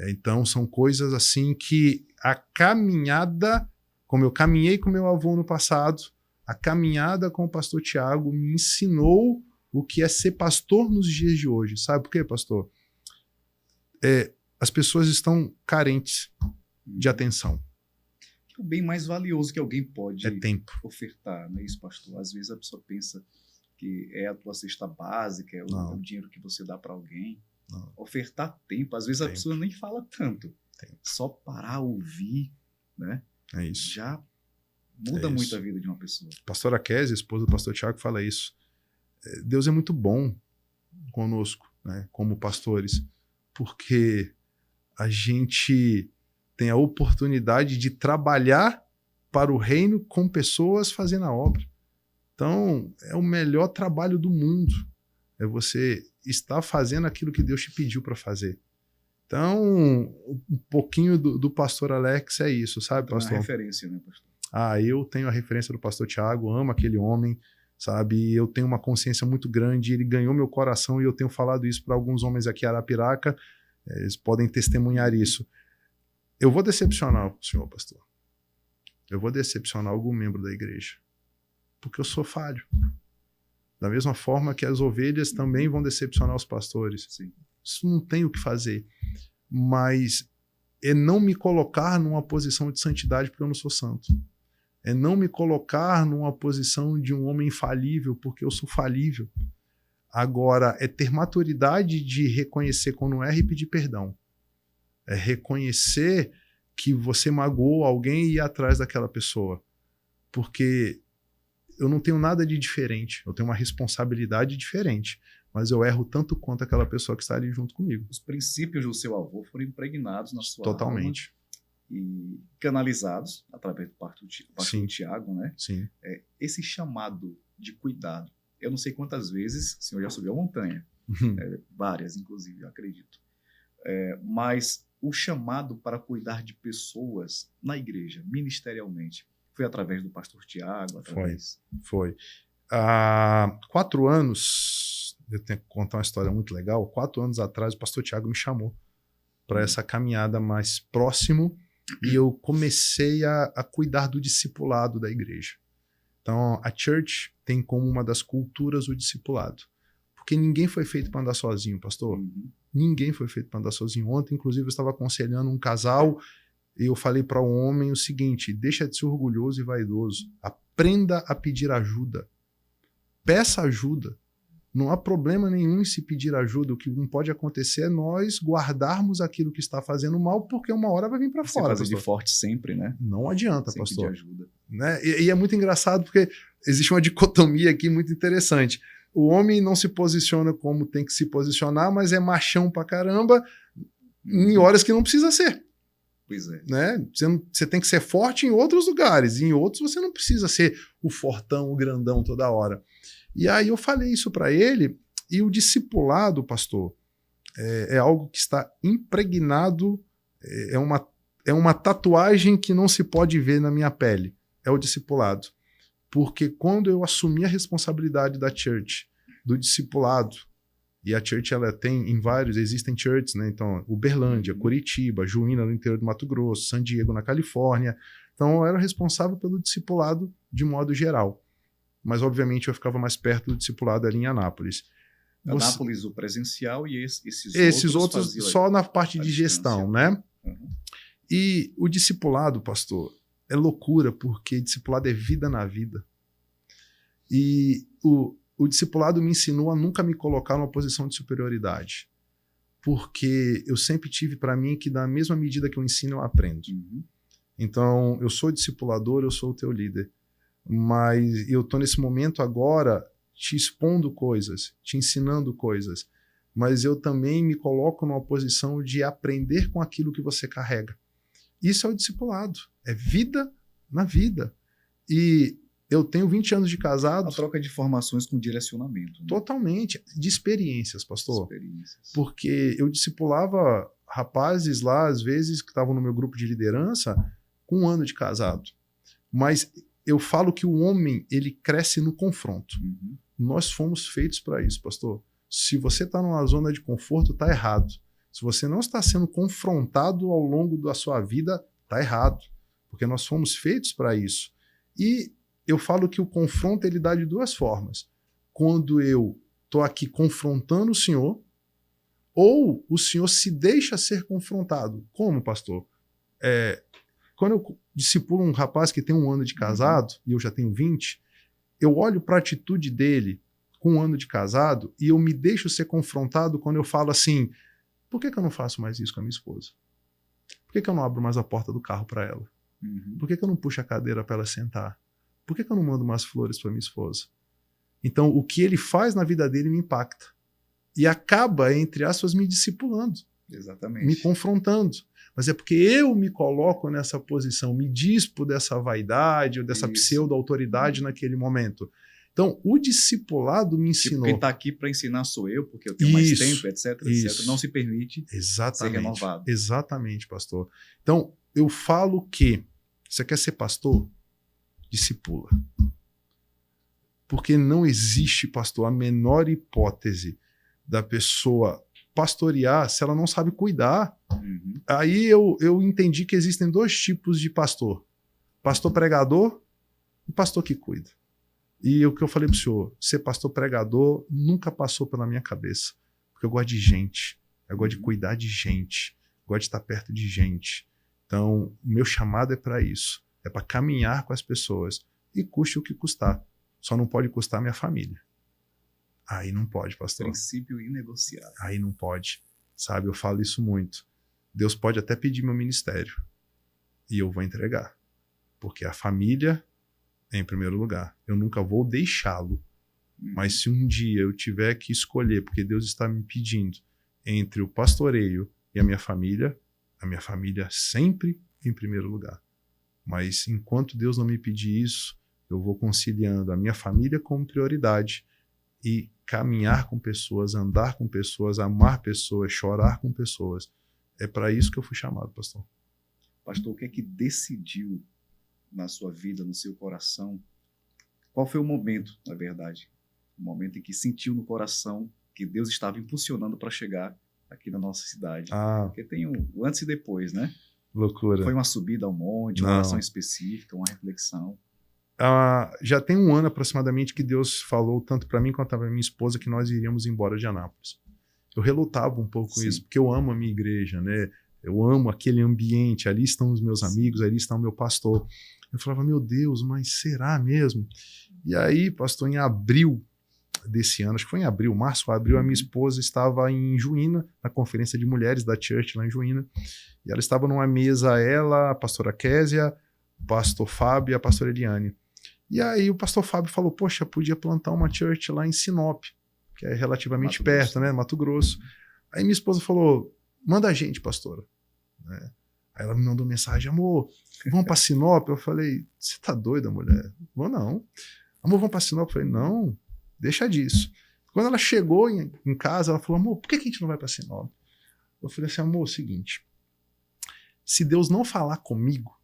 Então, são coisas assim que a caminhada, como eu caminhei com meu avô no passado, a caminhada com o pastor Tiago me ensinou o que é ser pastor nos dias de hoje. Sabe por quê, pastor? As pessoas estão carentes de atenção. O bem mais valioso que alguém pode tempo. ofertar, não é isso, pastor? Às vezes a pessoa pensa que é a tua cesta básica, é o dinheiro que você dá para alguém. Não. Ofertar tempo, às vezes a pessoa nem fala tanto. Só parar, ouvir, né? É isso. Já muda muito a vida de uma pessoa. Pastora Kézia, esposa do pastor Tiago, fala isso. Deus é muito bom conosco, né, como pastores, porque a gente tem a oportunidade de trabalhar para o reino com pessoas fazendo a obra. Então, é o melhor trabalho do mundo. É você estar fazendo aquilo que Deus te pediu para fazer. Então, um pouquinho do pastor Alex é isso, sabe, pastor? É uma referência, né, pastor? Eu tenho a referência do pastor Tiago, amo aquele homem, sabe? Eu tenho uma consciência muito grande, ele ganhou meu coração e eu tenho falado isso para alguns homens aqui em Arapiraca, eles podem testemunhar isso. Eu vou decepcionar o senhor, pastor. Eu vou decepcionar algum membro da igreja, porque eu sou falho. Da mesma forma que as ovelhas também vão decepcionar os pastores. Sim. Isso não tem o que fazer. Mas é não me colocar numa posição de santidade porque eu não sou santo. É não me colocar numa posição de um homem infalível porque eu sou falível. Agora, é ter maturidade de reconhecer quando erra e pedir perdão. É reconhecer que você magoou alguém e ir atrás daquela pessoa. Porque eu não tenho nada de diferente. Eu tenho uma responsabilidade diferente. Mas eu erro tanto quanto aquela pessoa que está ali junto comigo. Os princípios do seu avô foram impregnados na sua Totalmente. Alma e canalizados através do pastor Tiago, né? Sim. Esse chamado de cuidado. Eu não sei quantas vezes o senhor já subiu a montanha. Várias, inclusive, eu acredito. Mas o chamado para cuidar de pessoas na igreja, ministerialmente, foi através do pastor Tiago? Foi. Há 4 anos, eu tenho que contar uma história muito legal, 4 anos atrás o pastor Tiago me chamou para essa caminhada mais próximo e eu comecei a cuidar do discipulado da igreja. Então, a church tem como uma das culturas o discipulado. Porque ninguém foi feito para andar sozinho, pastor. Ninguém foi feito para andar sozinho. Ontem, inclusive, eu estava aconselhando um casal e eu falei para o homem o seguinte: deixa de ser orgulhoso e vaidoso. Aprenda a pedir ajuda. Peça ajuda. Não há problema nenhum em se pedir ajuda. O que não pode acontecer é nós guardarmos aquilo que está fazendo mal, porque uma hora vai vir para fora. Você fazer de forte sempre, né? Não adianta, sem pastor. Pedir ajuda. Né? E é muito engraçado porque existe uma dicotomia aqui muito interessante. O homem não se posiciona como tem que se posicionar, mas é machão pra caramba em horas que não precisa ser. Pois é. Né? Você tem que ser forte em outros lugares, e em outros você não precisa ser o fortão, o grandão toda hora. E aí eu falei isso para ele, e o discipulado, pastor, é algo que está impregnado, é uma tatuagem que não se pode ver na minha pele, é o discipulado. Porque quando eu assumi a responsabilidade da church, do discipulado, e a church ela tem em vários, existem churches, né? Então, Uberlândia, Curitiba, Juína no interior do Mato Grosso, San Diego na Califórnia. Então, eu era responsável pelo discipulado de modo geral. Mas, obviamente, eu ficava mais perto do discipulado ali em Anápolis. Anápolis, o presencial, e esses outros só na parte de gestão, né? E o discipulado, pastor, é loucura, porque discipulado é vida na vida. E o discipulado me ensinou a nunca me colocar numa posição de superioridade. Porque eu sempre tive para mim que, na mesma medida que eu ensino, eu aprendo. Então, eu sou discipulador, eu sou o teu líder. Mas eu estou nesse momento agora te expondo coisas, te ensinando coisas. Mas eu também me coloco numa posição de aprender com aquilo que você carrega. Isso é o discipulado. É vida na vida. E eu tenho 20 anos de casado. A troca de informações com direcionamento. Né? Totalmente. De experiências, pastor. Experiências. Porque eu discipulava rapazes lá, às vezes, que estavam no meu grupo de liderança, com 1 ano de casado. Mas eu falo que o homem, ele cresce no confronto. Uhum. Nós fomos feitos para isso, pastor. Se você está numa zona de conforto, está errado. Se você não está sendo confrontado ao longo da sua vida, está errado. Porque nós fomos feitos para isso. E eu falo que o confronto ele dá de duas formas. Quando eu estou aqui confrontando o Senhor, ou o Senhor se deixa ser confrontado. Como, pastor? Quando eu discipulo um rapaz que tem 1 ano de casado, e eu já tenho 20, eu olho para a atitude dele com 1 ano de casado e eu me deixo ser confrontado quando eu falo assim, por que eu não faço mais isso com a minha esposa? Por que eu não abro mais a porta do carro para ela? Uhum. Por que eu não puxo a cadeira para ela sentar? Por que eu não mando mais flores para minha esposa? Então, o que ele faz na vida dele me impacta. E acaba, entre aspas, me discipulando. Exatamente. Me confrontando. Mas é porque eu me coloco nessa posição, me dispo dessa vaidade ou dessa pseudo-autoridade naquele momento. Então, o discipulado me ensinou. Quem está aqui para ensinar sou eu, porque eu tenho mais tempo, etc, etc. Não se permite ser renovado. Exatamente, pastor. Então, eu falo que você quer ser pastor? Discipula. Porque não existe, pastor, a menor hipótese da pessoa pastorear se ela não sabe cuidar. Uhum. Aí eu entendi que existem 2 tipos de pastor. Pastor pregador e pastor que cuida. E o que eu falei pro senhor, ser pastor pregador nunca passou pela minha cabeça. Porque eu gosto de gente. Eu gosto de cuidar de gente. Eu gosto de estar perto de gente. Então, o meu chamado é para isso. É para caminhar com as pessoas. E custe o que custar. Só não pode custar a minha família. Aí não pode, pastor. Princípio inegociável. Aí não pode. Sabe, eu falo isso muito. Deus pode até pedir meu ministério. E eu vou entregar. Porque a família é em primeiro lugar. Eu nunca vou deixá-lo. Mas se um dia eu tiver que escolher, porque Deus está me pedindo, entre o pastoreio e a minha família sempre em primeiro lugar. Mas enquanto Deus não me pedir isso, eu vou conciliando a minha família como prioridade e caminhar com pessoas, andar com pessoas, amar pessoas, chorar com pessoas. É para isso que eu fui chamado, pastor. Pastor, o que é que decidiu na sua vida, no seu coração? Qual foi o momento, na verdade? O momento em que sentiu no coração que Deus estava impulsionando para chegar aqui na nossa cidade. Porque tem o antes e depois, né? Loucura. Foi uma subida ao monte, uma oração específica, uma reflexão. Já tem 1 ano aproximadamente que Deus falou tanto para mim quanto para minha esposa que nós iríamos embora de Anápolis. Eu relutava um pouco isso, porque eu amo a minha igreja, né? Eu amo aquele ambiente, ali estão os meus amigos, ali está o meu pastor. Eu falava, meu Deus, mas será mesmo? E aí, pastor, em abril desse ano, acho que foi em abril, março, abril, a minha esposa estava em Juína, na conferência de mulheres da Church lá em Juína, e ela estava numa mesa, ela, a pastora Késia, o pastor Fábio e a pastora Eliane. E aí o pastor Fábio falou, poxa, podia plantar uma church lá em Sinop, que é relativamente perto, né, Mato Grosso. Aí minha esposa falou, manda a gente, pastora. Né? Aí ela me mandou mensagem, amor, vamos para Sinop? Eu falei, você tá doida, mulher? Vou não. Amor, vamos para Sinop? Eu falei, não, deixa disso. Quando ela chegou em casa, ela falou, amor, por que a gente não vai para Sinop? Eu falei assim, amor, é o seguinte, se Deus não falar comigo,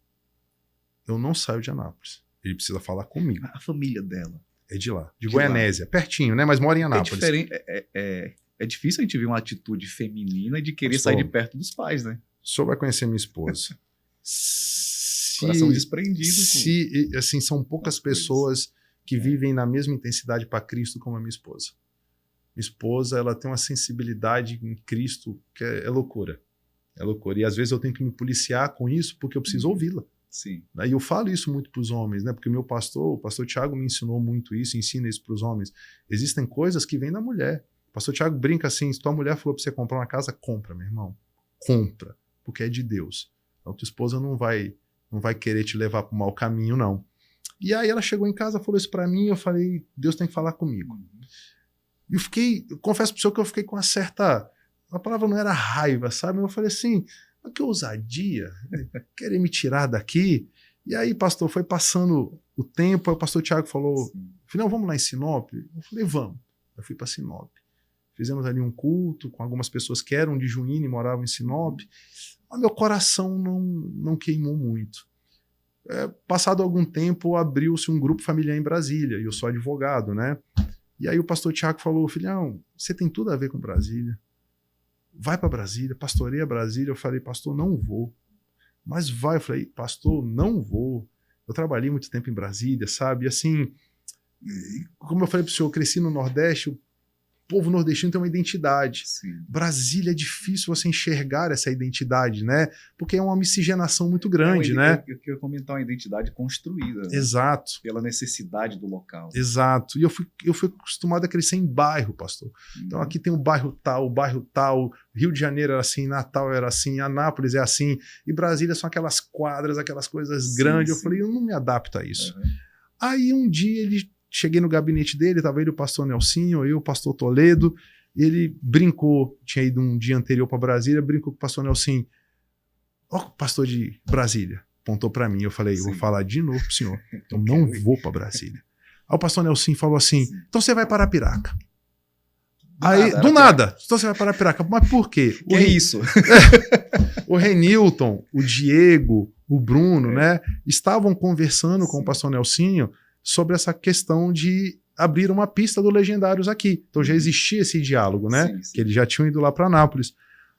eu não saio de Anápolis. Ele precisa falar comigo. A família dela é de lá, de Goianésia, pertinho, né? Mas mora em Anápolis. É difícil a gente ver uma atitude feminina de querer sair de perto dos pais, né? O senhor vai conhecer minha esposa. Coração desprendido. Assim, são poucas pessoas que vivem na mesma intensidade para Cristo como a minha esposa. Minha esposa, ela tem uma sensibilidade em Cristo que é loucura. É loucura. E às vezes eu tenho que me policiar com isso porque eu preciso ouvi-la. Sim. E eu falo isso muito para os homens, né? Porque o pastor Tiago me ensinou muito isso, ensina isso para os homens. Existem coisas que vêm da mulher. O pastor Tiago brinca assim, se tua mulher falou para você comprar uma casa, compra, meu irmão. Compra, porque é de Deus. Então tua esposa não vai querer te levar para o mau caminho, não. E aí ela chegou em casa, falou isso para mim, eu falei, Deus tem que falar comigo. E eu confesso para o senhor que eu fiquei com uma certa, a palavra não era raiva, sabe? Eu falei assim, que ousadia, querer me tirar daqui. E aí, pastor, foi passando o tempo, aí o pastor Tiago falou, filhão, vamos lá em Sinop? Eu falei, vamos. Eu fui para Sinop. Fizemos ali um culto com algumas pessoas que eram de Juína e moravam em Sinop. Mas meu coração não queimou muito. Passado algum tempo, abriu-se um grupo familiar em Brasília, e eu sou advogado, né? E aí o pastor Tiago falou, filhão, você tem tudo a ver com Brasília. Vai para Brasília, pastoreia Brasília. Eu falei, pastor, não vou. Mas vai. Eu falei, pastor, não vou. Eu trabalhei muito tempo em Brasília, sabe? E assim, como eu falei para o senhor, eu cresci no Nordeste, o povo nordestino tem uma identidade. Sim. Brasília é difícil você enxergar essa identidade, né? Porque é uma miscigenação muito grande, né? Eu queria comentar uma identidade construída. Né? Exato. Pela necessidade do local. Exato. E eu fui acostumado a crescer em bairro, pastor. Então aqui tem o bairro tal, Rio de Janeiro era assim, Natal era assim, Anápolis é assim, e Brasília são aquelas quadras, aquelas coisas grandes. Eu falei, eu não me adapto a isso. Aí um dia cheguei no gabinete dele, estava ele o pastor Nelsinho, eu o pastor Toledo, ele brincou, tinha ido um dia anterior para Brasília, brincou com o pastor Nelsinho, ó, pastor de Brasília, apontou para mim, eu falei, eu vou falar de novo pro senhor, eu não vou para Brasília. Aí o pastor Nelsinho falou assim, então você vai para Arapiraca. Do nada, então você vai para Arapiraca, mas por quê? Que é isso? O Renilton, o Diego, o Bruno, né, estavam conversando com o pastor Nelsinho sobre essa questão de abrir uma pista do Legendários aqui. Então já existia esse diálogo, né? Sim, sim. Que eles já tinham ido lá para Anápolis.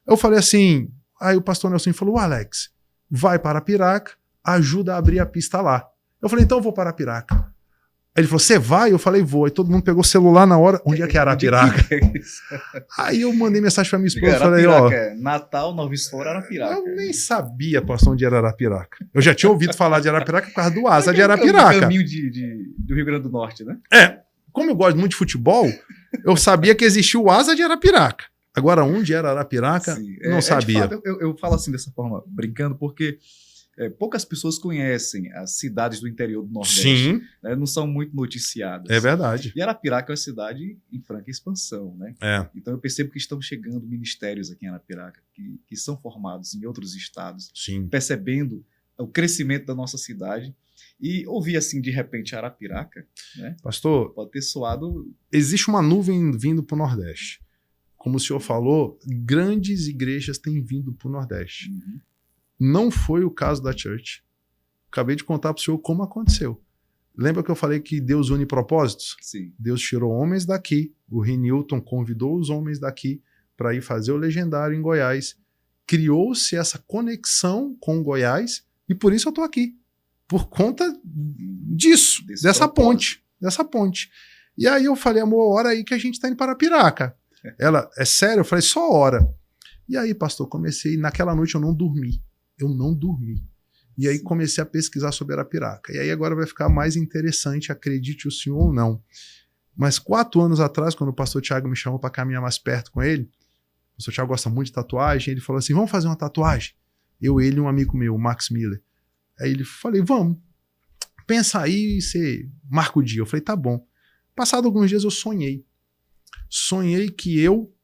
Eu falei assim, aí o pastor Nelson falou, Alex, vai para Arapiraca, ajuda a abrir a pista lá. Eu falei, então eu vou para Arapiraca. Aí ele falou, você vai? Eu falei, vou. Aí todo mundo pegou o celular na hora, onde é que é Arapiraca? Aí eu mandei mensagem para minha esposa, falei, ó... Natal, Nova Estoura, Arapiraca. Eu nem sabia, pastor, onde era Arapiraca. Eu já tinha ouvido falar de Arapiraca por causa do Asa de Arapiraca. É o caminho do Rio Grande do Norte, né? Como eu gosto muito de futebol, eu sabia que existia o Asa de Arapiraca. Agora, onde era Arapiraca, não sabia. De fato, eu falo assim dessa forma, brincando, porque poucas pessoas conhecem as cidades do interior do Nordeste. Sim. Né? Não são muito noticiadas. É verdade. E Arapiraca é uma cidade em franca expansão, né? Então eu percebo que estão chegando ministérios aqui em Arapiraca, que são formados em outros estados, Sim. percebendo o crescimento da nossa cidade. E ouvir assim, de repente, Arapiraca, né? Pastor, pode ter soado... Existe uma nuvem vindo para o Nordeste. Como o senhor falou, grandes igrejas têm vindo para o Nordeste. Uhum. Não foi o caso da Church. Acabei de contar para o senhor como aconteceu. Lembra que eu falei que Deus une propósitos? Sim. Deus tirou homens daqui. O Renilton convidou os homens daqui para ir fazer o Legendário em Goiás. Criou-se essa conexão com Goiás e por isso eu estou aqui. Por conta disso, dessa ponte. E aí eu falei, amor, hora aí que a gente está indo para Arapiraca. Ela, é sério? Eu falei, só hora. E aí, pastor, comecei, naquela noite eu não dormi. E aí comecei a pesquisar sobre Arapiraca. E aí agora vai ficar mais interessante, acredite o senhor ou não. Mas 4 anos atrás, quando o pastor Tiago me chamou para caminhar mais perto com ele, o pastor Tiago gosta muito de tatuagem, ele falou assim, vamos fazer uma tatuagem? Eu, ele e um amigo meu, o Max Miller. Aí ele falei, vamos. Pensa aí e você marca o dia. Eu falei, tá bom. Passado alguns dias eu sonhei. Sonhei que eu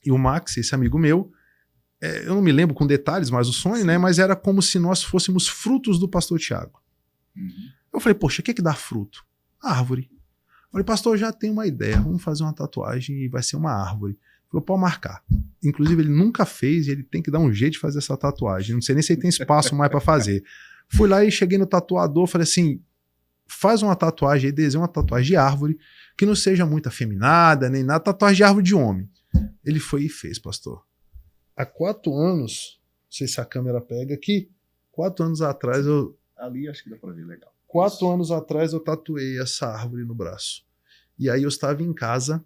e o Max, esse amigo meu, eu não me lembro com detalhes mais o sonho, né? Mas era como se nós fôssemos frutos do pastor Tiago. Uhum. Eu falei, poxa, o que dá fruto? Árvore. Eu falei, pastor, já tenho uma ideia. Vamos fazer uma tatuagem e vai ser uma árvore. Ele falou, pode marcar. Inclusive, ele nunca fez e ele tem que dar um jeito de fazer essa tatuagem. Não sei nem se ele tem espaço mais para fazer. Fui lá e cheguei no tatuador, falei assim, faz uma tatuagem aí, desenha uma tatuagem de árvore, que não seja muito afeminada, nem nada, tatuagem de árvore de homem. Ele foi e fez, pastor. Há 4 anos, não sei se a câmera pega aqui, 4 anos atrás eu... Ali acho que dá pra ver legal. 4 anos atrás eu tatuei essa árvore no braço. E aí eu estava em casa,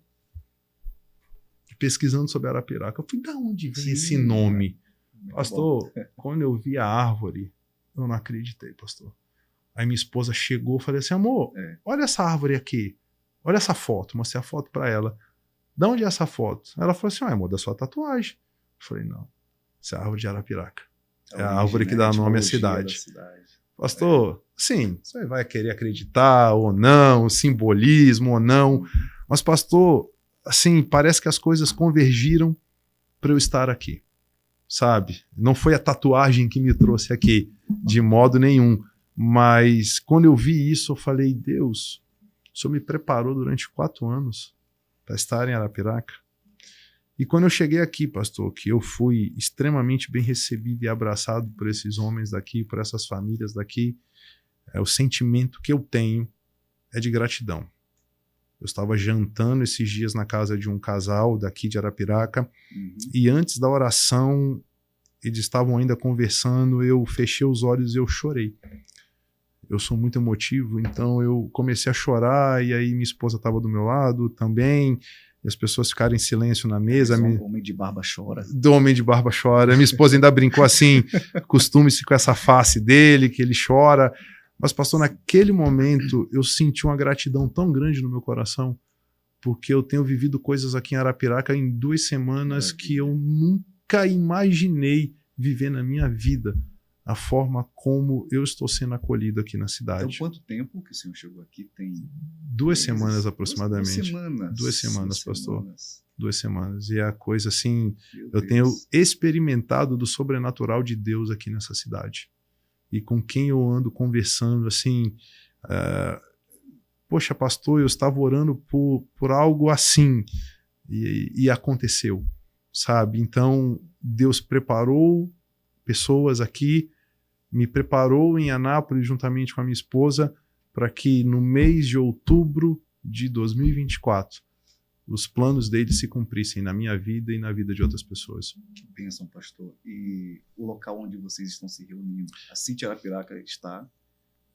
pesquisando sobre Arapiraca. Eu fui, da onde vem esse nome? Pastor, quando eu vi a árvore, eu não acreditei, pastor. Aí minha esposa chegou e falei assim, amor, olha essa árvore aqui. Olha essa foto. Mostrei a foto para ela. De onde é essa foto? Ela falou assim, amor, da sua tatuagem. Eu falei, não. Essa é a árvore de Arapiraca. É a árvore que dá nome à cidade. Pastor, sim, você vai querer acreditar ou não, simbolismo ou não. Mas, pastor, assim, parece que as coisas convergiram para eu estar aqui. Sabe? Não foi a tatuagem que me trouxe aqui, de modo nenhum. Mas quando eu vi isso, eu falei, Deus, o Senhor me preparou durante 4 anos para estar em Arapiraca. E quando eu cheguei aqui, pastor, que eu fui extremamente bem recebido e abraçado por esses homens daqui, por essas famílias daqui, o sentimento que eu tenho é de gratidão. Eu estava jantando esses dias na casa de um casal daqui de Arapiraca, e antes da oração, eles estavam ainda conversando, eu fechei os olhos e eu chorei. Eu sou muito emotivo, então eu comecei a chorar, e aí minha esposa estava do meu lado também, e as pessoas ficaram em silêncio na mesa. O homem de barba chora. Do homem de barba chora. Minha esposa ainda brincou assim, costume-se com essa face dele, que ele chora. Mas, pastor, naquele momento eu senti uma gratidão tão grande no meu coração, porque eu tenho vivido coisas aqui em Arapiraca em 2 semanas que eu nunca imaginei viver na minha vida, a forma como eu estou sendo acolhido aqui na cidade. Então, quanto tempo que o senhor chegou aqui? Tem 2 semanas aproximadamente. 2 semanas. 2 semanas, pastor. 2 semanas. E é a coisa assim, eu tenho experimentado do sobrenatural de Deus aqui nessa cidade. E com quem eu ando conversando, assim, poxa, pastor, eu estava orando por algo assim, e aconteceu, sabe? Então, Deus preparou pessoas aqui, me preparou em Anápolis, juntamente com a minha esposa, para que no mês de outubro de 2024, os planos dele se cumprissem na minha vida e na vida de outras pessoas. Que bênção, pastor. E o local onde vocês estão se reunindo, a City Arapiraca está?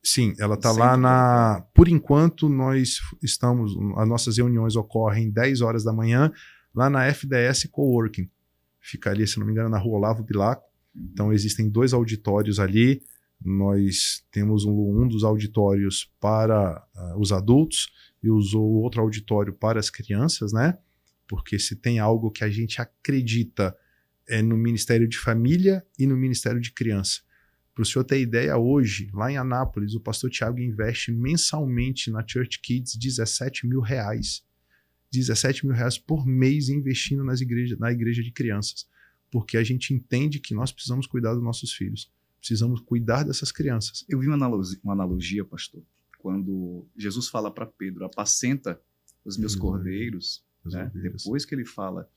Sim, ela está lá na... Por enquanto, nós estamos... As nossas reuniões ocorrem 10 horas da manhã, lá na FDS Coworking. Fica ali, se não me engano, na rua Olavo Bilac. Então, existem 2 auditórios ali. Nós temos um dos auditórios para os adultos e usou o outro auditório para as crianças, né? Porque se tem algo que a gente acredita é no Ministério de Família e no Ministério de Criança. Para o senhor ter ideia, hoje, lá em Anápolis, o pastor Tiago investe mensalmente na Church Kids R$17 mil. R$17 mil por mês investindo na igreja de crianças. Porque a gente entende que nós precisamos cuidar dos nossos filhos. Precisamos cuidar dessas crianças. Eu vi uma analogia, pastor, quando Jesus fala para Pedro, apacenta os meus cordeiros, né? Depois que ele fala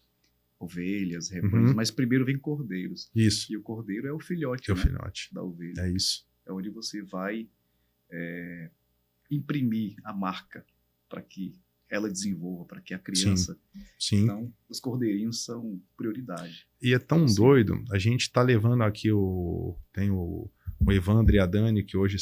ovelhas, rebanhos, mas primeiro vem cordeiros. Isso. E o cordeiro é o filhote, o filhote da ovelha. É isso. É onde você vai imprimir a marca para que ela desenvolva, para que a criança... Sim. Então, os cordeirinhos são prioridade. E é tão doido, a gente está levando aqui tem o Evandro e a Dani, que hoje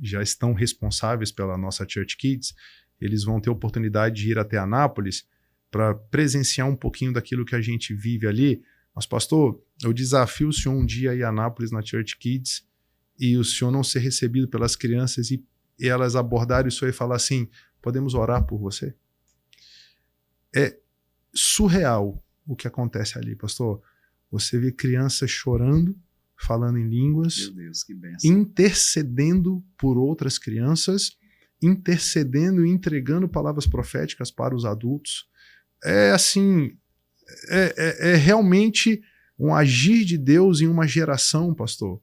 já estão responsáveis pela nossa Church Kids. Eles vão ter oportunidade de ir até Anápolis para presenciar um pouquinho daquilo que a gente vive ali. Mas, pastor, eu desafio o senhor um dia a ir a Anápolis na Church Kids e o senhor não ser recebido pelas crianças e elas abordarem o senhor e falar assim, podemos orar por você? É surreal o que acontece ali, pastor. Você vê crianças chorando, falando em línguas, meu Deus, que bênção, intercedendo por outras crianças, intercedendo e entregando palavras proféticas para os adultos. É assim, é realmente um agir de Deus em uma geração, pastor,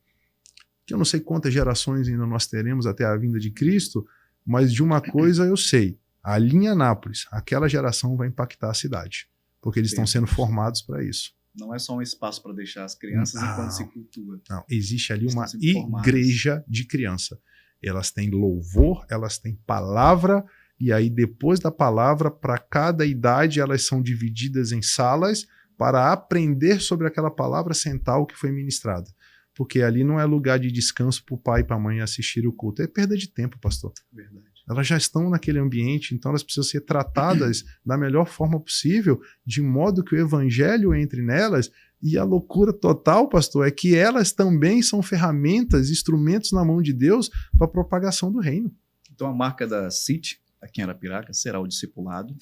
que eu não sei quantas gerações ainda nós teremos até a vinda de Cristo, mas de uma coisa eu sei, ali em Anápolis, aquela geração vai impactar a cidade, porque eles estão sendo formados para isso. Não é só um espaço para deixar as crianças enquanto se cultua. Não, existe ali uma igreja de criança. Elas têm louvor, elas têm palavra, e aí depois da palavra, para cada idade, elas são divididas em salas para aprender sobre aquela palavra central que foi ministrada. Porque ali não é lugar de descanso para o pai e para a mãe assistir o culto. É perda de tempo, pastor. Verdade. Elas já estão naquele ambiente, então elas precisam ser tratadas da melhor forma possível, de modo que o evangelho entre nelas. E a loucura total, pastor, é que elas também são ferramentas, instrumentos na mão de Deus para a propagação do reino. Então a marca da City, aqui em Arapiraca, será o discipulado.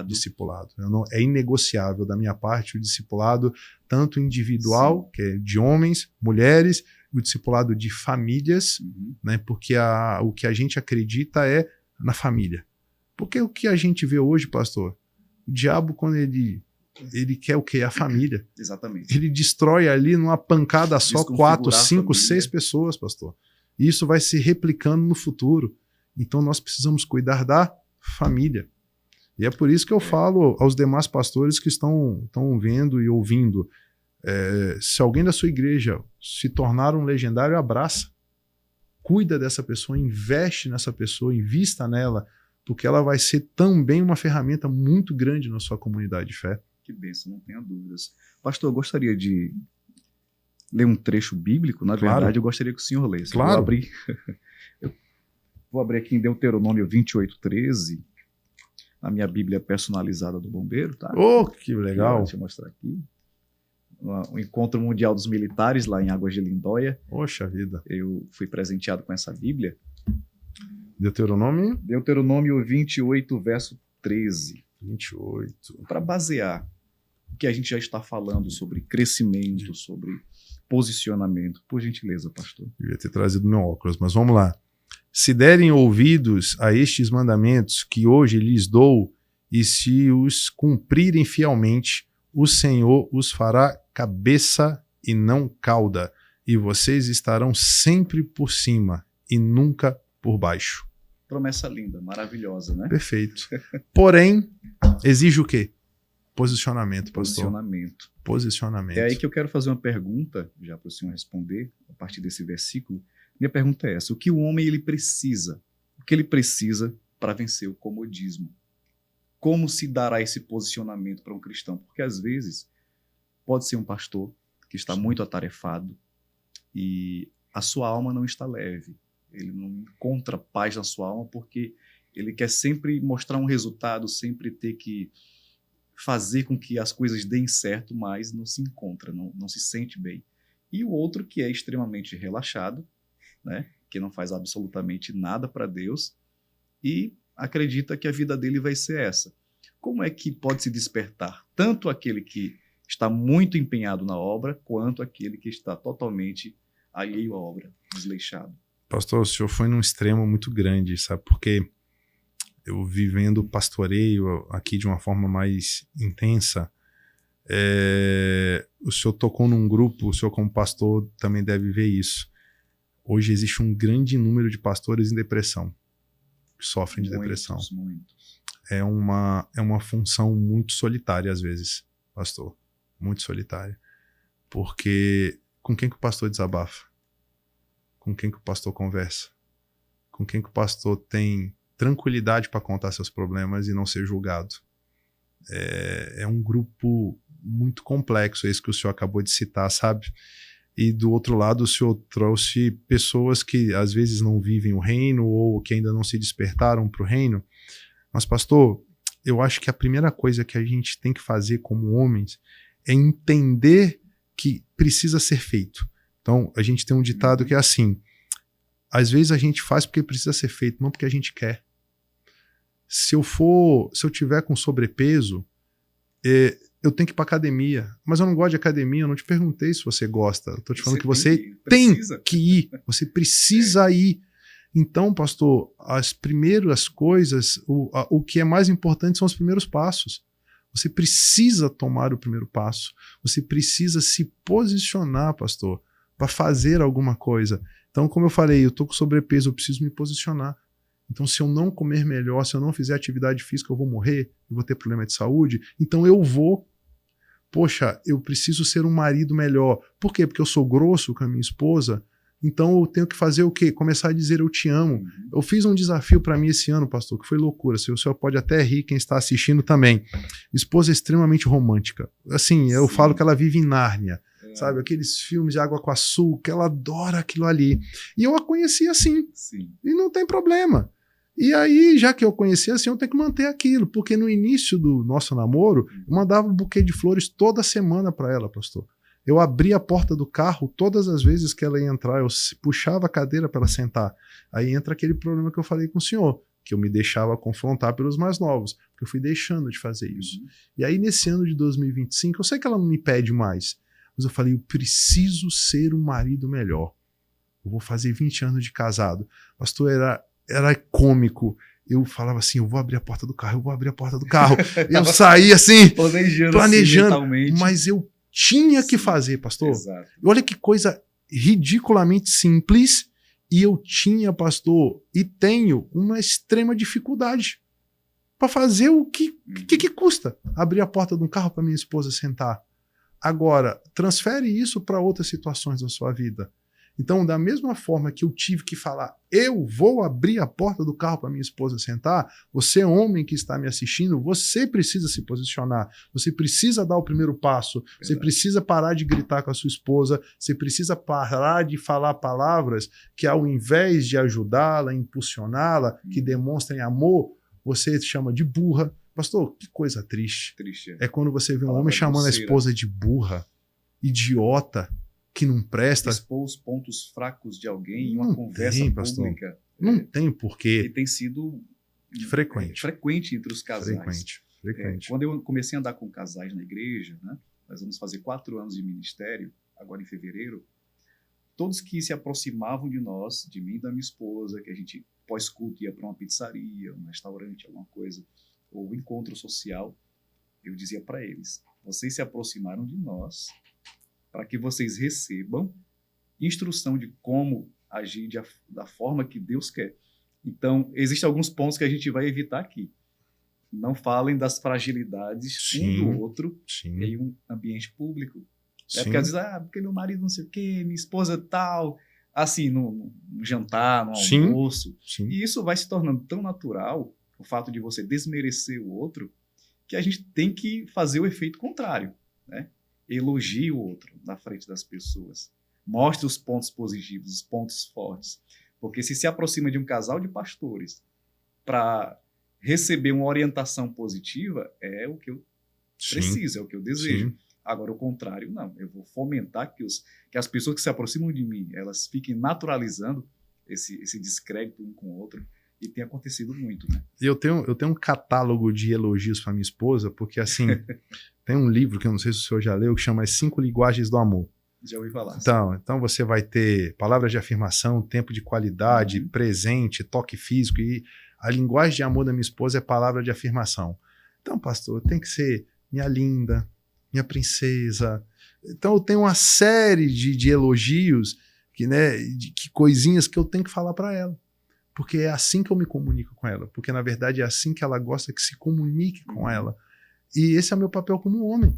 Discipulado. É inegociável da minha parte o discipulado, tanto individual, que é de homens, mulheres, o discipulado de famílias, né? Porque o que a gente acredita é na família. Porque o que a gente vê hoje, pastor, o diabo, quando ele quer o quê? A família. Exatamente. Ele destrói ali numa pancada só 4, 5, 6 pessoas, pastor. E isso vai se replicando no futuro. Então nós precisamos cuidar da família. E é por isso que eu falo aos demais pastores que estão vendo e ouvindo, se alguém da sua igreja se tornar um legendário, abraça, cuida dessa pessoa, investe nessa pessoa, invista nela, porque ela vai ser também uma ferramenta muito grande na sua comunidade de fé. Que bênção, não tenha dúvidas. Pastor, eu gostaria de ler um trecho bíblico. Na verdade, eu gostaria que o senhor lesse. Claro. Eu vou abrir aqui em Deuteronômio 28:13, na minha Bíblia personalizada do bombeiro, tá? Oh, que legal. Deixa eu mostrar aqui. O Encontro Mundial dos Militares, lá em Águas de Lindóia. Poxa vida. Eu fui presenteado com essa Bíblia. Deuteronômio? Deuteronômio 28, verso 13. 28. Para basear o que a gente já está falando sobre crescimento, sobre posicionamento. Por gentileza, pastor. Devia ter trazido meu óculos, mas vamos lá. Se derem ouvidos a estes mandamentos que hoje lhes dou, e se os cumprirem fielmente, o Senhor os fará cabeça e não cauda, e vocês estarão sempre por cima e nunca por baixo. Promessa linda, maravilhosa, né? Perfeito. Porém, exige o quê? Posicionamento, pastor. Posicionamento. É aí que eu quero fazer uma pergunta, já para o senhor responder, a partir desse versículo. Minha pergunta é essa: o que o homem ele precisa? O que ele precisa para vencer o comodismo? Como se dará esse posicionamento para um cristão? Porque às vezes pode ser um pastor que está muito atarefado e a sua alma não está leve. Ele não encontra paz na sua alma porque ele quer sempre mostrar um resultado, sempre ter que fazer com que as coisas deem certo, mas não se encontra, não se sente bem. E o outro que é extremamente relaxado, né, que não faz absolutamente nada para Deus e acredita que a vida dele vai ser essa. Como é que pode se despertar tanto aquele que está muito empenhado na obra, quanto aquele que está totalmente alheio à obra, desleixado? Pastor, o senhor foi num extremo muito grande, sabe? Porque eu vivendo pastoreio aqui de uma forma mais intensa, o senhor tocou num grupo, o senhor como pastor também deve ver isso. Hoje existe um grande número de pastores em depressão, que sofrem de depressão. Muitos. É uma função muito solitária às vezes, pastor, muito solitária. Porque com quem que o pastor desabafa? Com quem que o pastor conversa? Com quem que o pastor tem tranquilidade para contar seus problemas e não ser julgado? É um grupo muito complexo, esse que o senhor acabou de citar, sabe? E do outro lado o senhor trouxe pessoas que às vezes não vivem o reino ou que ainda não se despertaram para o reino. Mas pastor, eu acho que a primeira coisa que a gente tem que fazer como homens é entender que precisa ser feito. Então a gente tem um ditado que é assim: às vezes a gente faz porque precisa ser feito, não porque a gente quer. Se eu tiver com sobrepeso, eu tenho que ir para academia, mas eu não gosto de academia, eu não te perguntei se você gosta, eu estou te falando que você tem que ir, você precisa ir. Então, pastor, as primeiras coisas, o que é mais importante são os primeiros passos. Você precisa tomar o primeiro passo, você precisa se posicionar, pastor, para fazer alguma coisa. Então, como eu falei, eu estou com sobrepeso, eu preciso me posicionar. Então, se eu não comer melhor, se eu não fizer atividade física, eu vou morrer, eu vou ter problema de saúde. Então, eu vou. Poxa, eu preciso ser um marido melhor. Por quê? Porque eu sou grosso com a minha esposa. Então, eu tenho que fazer o quê? Começar a dizer eu te amo. Eu fiz um desafio para mim esse ano, pastor, que foi loucura. O senhor pode até rir, quem está assistindo também. Esposa extremamente romântica. Assim, eu falo que ela vive em Nárnia. Sabe, aqueles filmes de água com açúcar, ela adora aquilo ali. E eu a conheci assim. Sim. E não tem problema. E aí, já que eu conheci assim, eu tenho que manter aquilo, porque no início do nosso namoro, eu mandava um buquê de flores toda semana para ela, pastor. Eu abria a porta do carro todas as vezes que ela ia entrar, eu puxava a cadeira para ela sentar. Aí entra aquele problema que eu falei com o senhor, que eu me deixava confrontar pelos mais novos, porque eu fui deixando de fazer isso. E aí, nesse ano de 2025, eu sei que ela não me pede mais, mas eu falei, eu preciso ser um marido melhor. Eu vou fazer 20 anos de casado. Pastor, era cômico. Eu falava assim, eu vou abrir a porta do carro, eu vou abrir a porta do carro. Eu saía assim, planejando, assim, mas eu tinha que fazer, pastor. Exato. Olha que coisa ridiculamente simples, e eu tinha, pastor, e tenho uma extrema dificuldade para fazer o que custa abrir a porta de um carro para minha esposa sentar. Agora, transfere isso para outras situações da sua vida. Então, da mesma forma que eu tive que falar, eu vou abrir a porta do carro para minha esposa sentar, você, homem que está me assistindo, você precisa se posicionar, você precisa dar o primeiro passo, você precisa parar de gritar com a sua esposa, você precisa parar de falar palavras que, ao invés de ajudá-la, impulsioná-la, que demonstrem amor, você chama de burra. Pastor, que coisa triste. É quando você vê um homem chamando a esposa de burra, idiota, que não presta. Expor os pontos fracos de alguém em uma conversa pública. Não tem porquê. E tem sido frequente entre os casais. Frequente. Quando eu comecei a andar com casais na igreja, né, nós vamos fazer 4 anos de ministério, agora em fevereiro, todos que se aproximavam de nós, de mim e da minha esposa, que a gente pós-culto ia para uma pizzaria, um restaurante, alguma coisa, ou um encontro social, eu dizia para eles, vocês se aproximaram de nós para que vocês recebam instrução de como agir da forma que Deus quer. Então, existem alguns pontos que a gente vai evitar aqui. Não falem das fragilidades um do outro em um ambiente público. Porque às vezes, porque meu marido não sei o quê, minha esposa tal, assim, no jantar, no almoço. E isso vai se tornando tão natural, o fato de você desmerecer o outro, que a gente tem que fazer o efeito contrário, né? Elogie o outro na frente das pessoas. Mostre os pontos positivos, os pontos fortes. Porque se aproxima de um casal de pastores para receber uma orientação positiva, é o que eu preciso, é o que eu desejo. Agora, o contrário, não. Eu vou fomentar que as pessoas que se aproximam de mim, elas fiquem naturalizando esse descrédito um com o outro. E tem acontecido muito, né? Eu tenho um catálogo de elogios para minha esposa, porque, assim, tem um livro que eu não sei se o senhor já leu, que chama As 5 Linguagens do Amor. Já ouvi falar. Então você vai ter palavras de afirmação, tempo de qualidade, presente, toque físico. E a linguagem de amor da minha esposa é palavra de afirmação. Então, pastor, tem que ser minha linda, minha princesa. Então eu tenho uma série de elogios, que coisinhas que eu tenho que falar para ela. Porque é assim que eu me comunico com ela. Porque, na verdade, é assim que ela gosta que se comunique com ela. E esse é o meu papel como homem.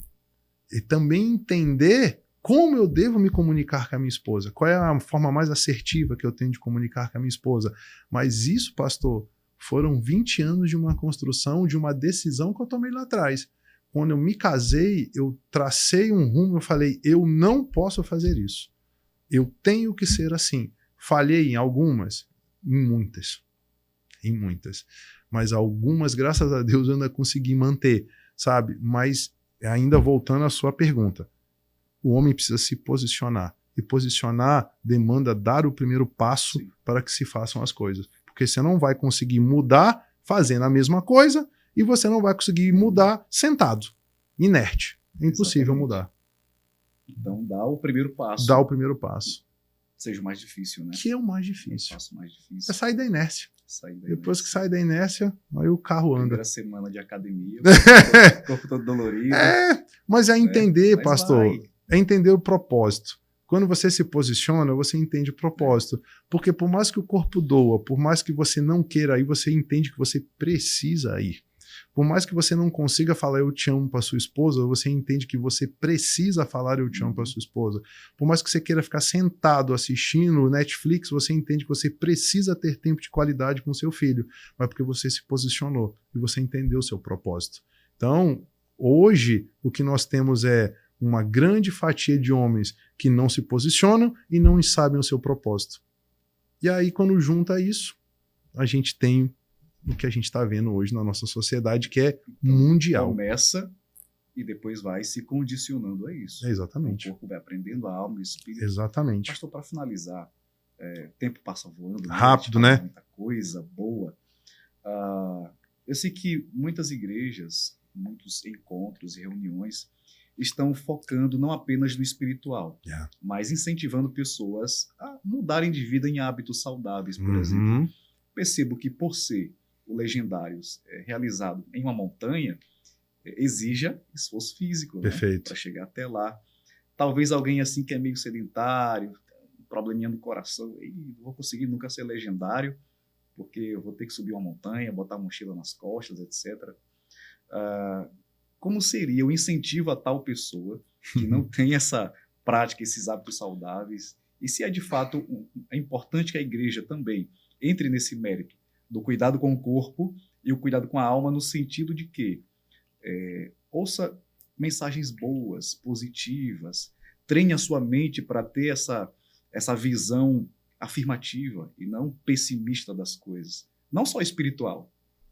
E também entender como eu devo me comunicar com a minha esposa. Qual é a forma mais assertiva que eu tenho de comunicar com a minha esposa. Mas isso, pastor, foram 20 anos de uma construção, de uma decisão que eu tomei lá atrás. Quando eu me casei, eu tracei um rumo, eu falei, eu não posso fazer isso. Eu tenho que ser assim. Falhei em algumas? Em muitas. Mas algumas, graças a Deus, eu ainda consegui manter, sabe? Mas, ainda voltando à sua pergunta, o homem precisa se posicionar. E posicionar demanda dar o primeiro passo para que se façam as coisas. Porque você não vai conseguir mudar fazendo a mesma coisa e você não vai conseguir mudar sentado, inerte. É impossível mudar. Então, dá o primeiro passo. Seja o mais difícil, né? Que é o mais difícil. O mais difícil. É sair da inércia. Depois que sai da inércia, aí o carro anda. Primeira semana de academia, o corpo todo dolorido. Mas é entender, pastor, é entender o propósito. Quando você se posiciona, você entende o propósito. Porque por mais que o corpo doa, por mais que você não queira ir, você entende que você precisa ir. Por mais que você não consiga falar eu te amo para sua esposa, você entende que você precisa falar eu te amo para sua esposa. Por mais que você queira ficar sentado assistindo Netflix, você entende que você precisa ter tempo de qualidade com seu filho. Mas porque você se posicionou e você entendeu o seu propósito. Então, hoje, o que nós temos é uma grande fatia de homens que não se posicionam e não sabem o seu propósito. E aí, quando junta isso, a gente tem o que a gente está vendo hoje na nossa sociedade, que é mundial. Começa e depois vai se condicionando a isso. Exatamente. O corpo vai aprendendo, a alma e o espírito. Exatamente. Pastor, para finalizar, o tempo passa voando. Rápido, né? Muita coisa boa. Eu sei que muitas igrejas, muitos encontros e reuniões estão focando não apenas no espiritual, mas incentivando pessoas a mudarem de vida em hábitos saudáveis, por exemplo. Percebo que, por ser o Legendários realizado em uma montanha, exija esforço físico, né, para chegar até lá. Talvez alguém assim que é meio sedentário, um probleminha no coração, não vou conseguir nunca ser legendário. porque eu vou ter que subir uma montanha, botar a mochila nas costas, etc. Como seria o incentivo a tal pessoa que não tem essa prática, esses hábitos saudáveis? E se é de fato é importante que a igreja também entre nesse mérito do cuidado com o corpo e o cuidado com a alma, no sentido de que ouça mensagens boas, positivas, treine a sua mente para ter essa visão afirmativa e não pessimista das coisas. Não só espiritual,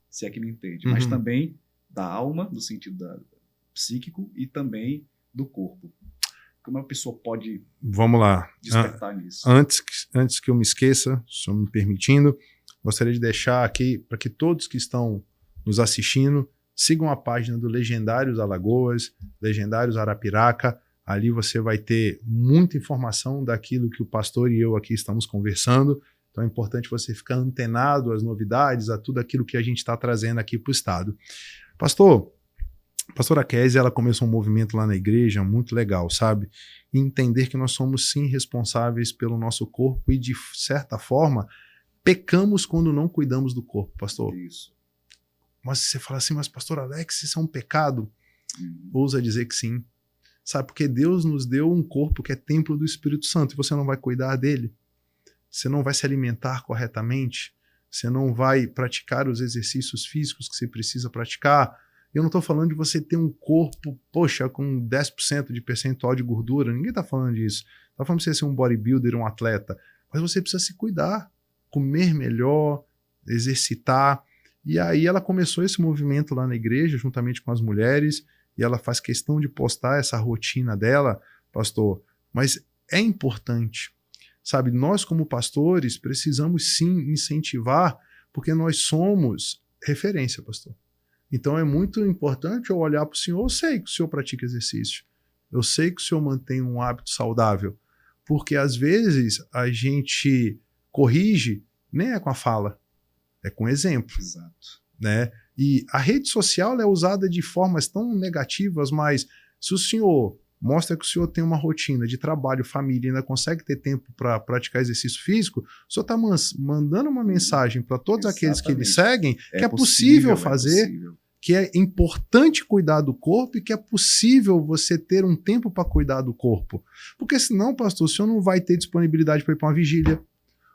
se é que me entende, mas também da alma, no sentido psíquico, e também do corpo. Como a pessoa pode despertar nisso? Antes que eu me esqueça, só me permitindo, gostaria de deixar aqui para que todos que estão nos assistindo sigam a página do Legendários Alagoas, Legendários Arapiraca. Ali você vai ter muita informação daquilo que o pastor e eu aqui estamos conversando. Então é importante você ficar antenado às novidades, a tudo aquilo que a gente está trazendo aqui para o Estado. Pastora Kézia, ela começou um movimento lá na igreja muito legal, sabe? E entender que nós somos sim responsáveis pelo nosso corpo e, de certa forma, pecamos quando não cuidamos do corpo, pastor. Isso. Mas você fala assim, mas pastor Alex, isso é um pecado? Ousa dizer que sim. Sabe, porque Deus nos deu um corpo que é templo do Espírito Santo e você não vai cuidar dele. Você não vai se alimentar corretamente. Você não vai praticar os exercícios físicos que você precisa praticar. Eu não estou falando de você ter um corpo, poxa, com 10% de percentual de gordura. Ninguém está falando disso. Está falando de você ser um bodybuilder, um atleta. Mas você precisa se cuidar, comer melhor, exercitar. E aí ela começou esse movimento lá na igreja, juntamente com as mulheres, e ela faz questão de postar essa rotina dela, pastor. Mas é importante, sabe? Nós, como pastores, precisamos sim incentivar, porque nós somos referência, pastor. Então é muito importante eu olhar para o senhor. Eu sei que o senhor pratica exercício, eu sei que o senhor mantém um hábito saudável, porque às vezes a gente corrige, nem é com a fala, é com exemplo. Exato. Né? E a rede social é usada de formas tão negativas, mas se o senhor mostra que o senhor tem uma rotina de trabalho, família, e ainda consegue ter tempo para praticar exercício físico, o senhor está mandando uma mensagem para todos aqueles que lhe seguem que é possível fazer, que é importante cuidar do corpo e que é possível você ter um tempo para cuidar do corpo. Porque senão, pastor, o senhor não vai ter disponibilidade para ir para uma vigília,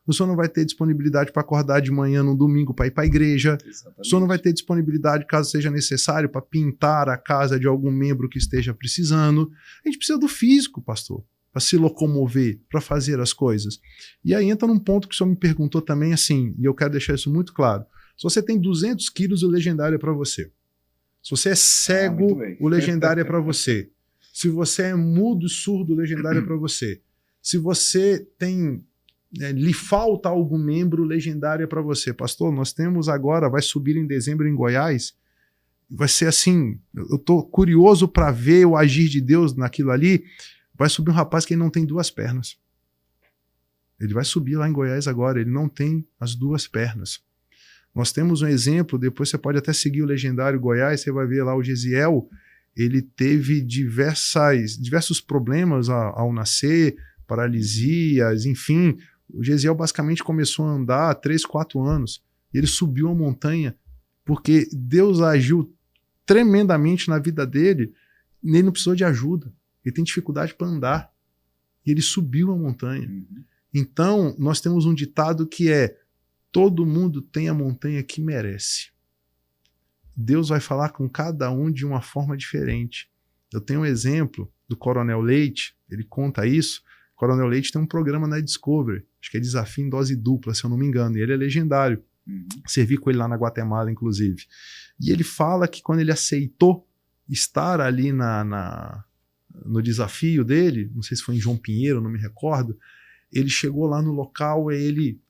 o senhor não vai ter disponibilidade para acordar de manhã no domingo para ir para a igreja. Exatamente. O senhor não vai ter disponibilidade, caso seja necessário, para pintar a casa de algum membro que esteja precisando. A gente precisa do físico, pastor, para se locomover, para fazer as coisas. E aí entra num ponto que o senhor me perguntou também, assim, e eu quero deixar isso muito claro. Se você tem 200 quilos, o Legendário é para você. Se você é cego, o Legendário é para você. Se você é mudo, surdo, o Legendário é para você. Se você tem... lhe falta algum membro, Legendário é para você. Pastor, nós temos agora, vai subir em dezembro em Goiás, vai ser assim, eu estou curioso para ver o agir de Deus naquilo ali. Vai subir um rapaz que ele não tem 2 pernas. Ele vai subir lá em Goiás agora, ele não tem as 2 pernas. Nós temos um exemplo, depois você pode até seguir o Legendário Goiás, você vai ver lá o Gesiel, ele teve diversos problemas ao nascer, paralisias, enfim. O Gesiel basicamente começou a andar há 3, 4 anos. Ele subiu a montanha porque Deus agiu tremendamente na vida dele. Ele não precisou de ajuda. Ele tem dificuldade para andar. E ele subiu a montanha. Então, nós temos um ditado que é: todo mundo tem a montanha que merece. Deus vai falar com cada um de uma forma diferente. Eu tenho um exemplo do Coronel Leite, ele conta isso. O Coronel Leite tem um programa na Discovery, acho que é Desafio em Dose Dupla, se eu não me engano, e ele é legendário. Servi com ele lá na Guatemala, inclusive. E ele fala que quando ele aceitou estar ali no desafio dele, não sei se foi em João Pinheiro, não me recordo, ele chegou lá no local, ele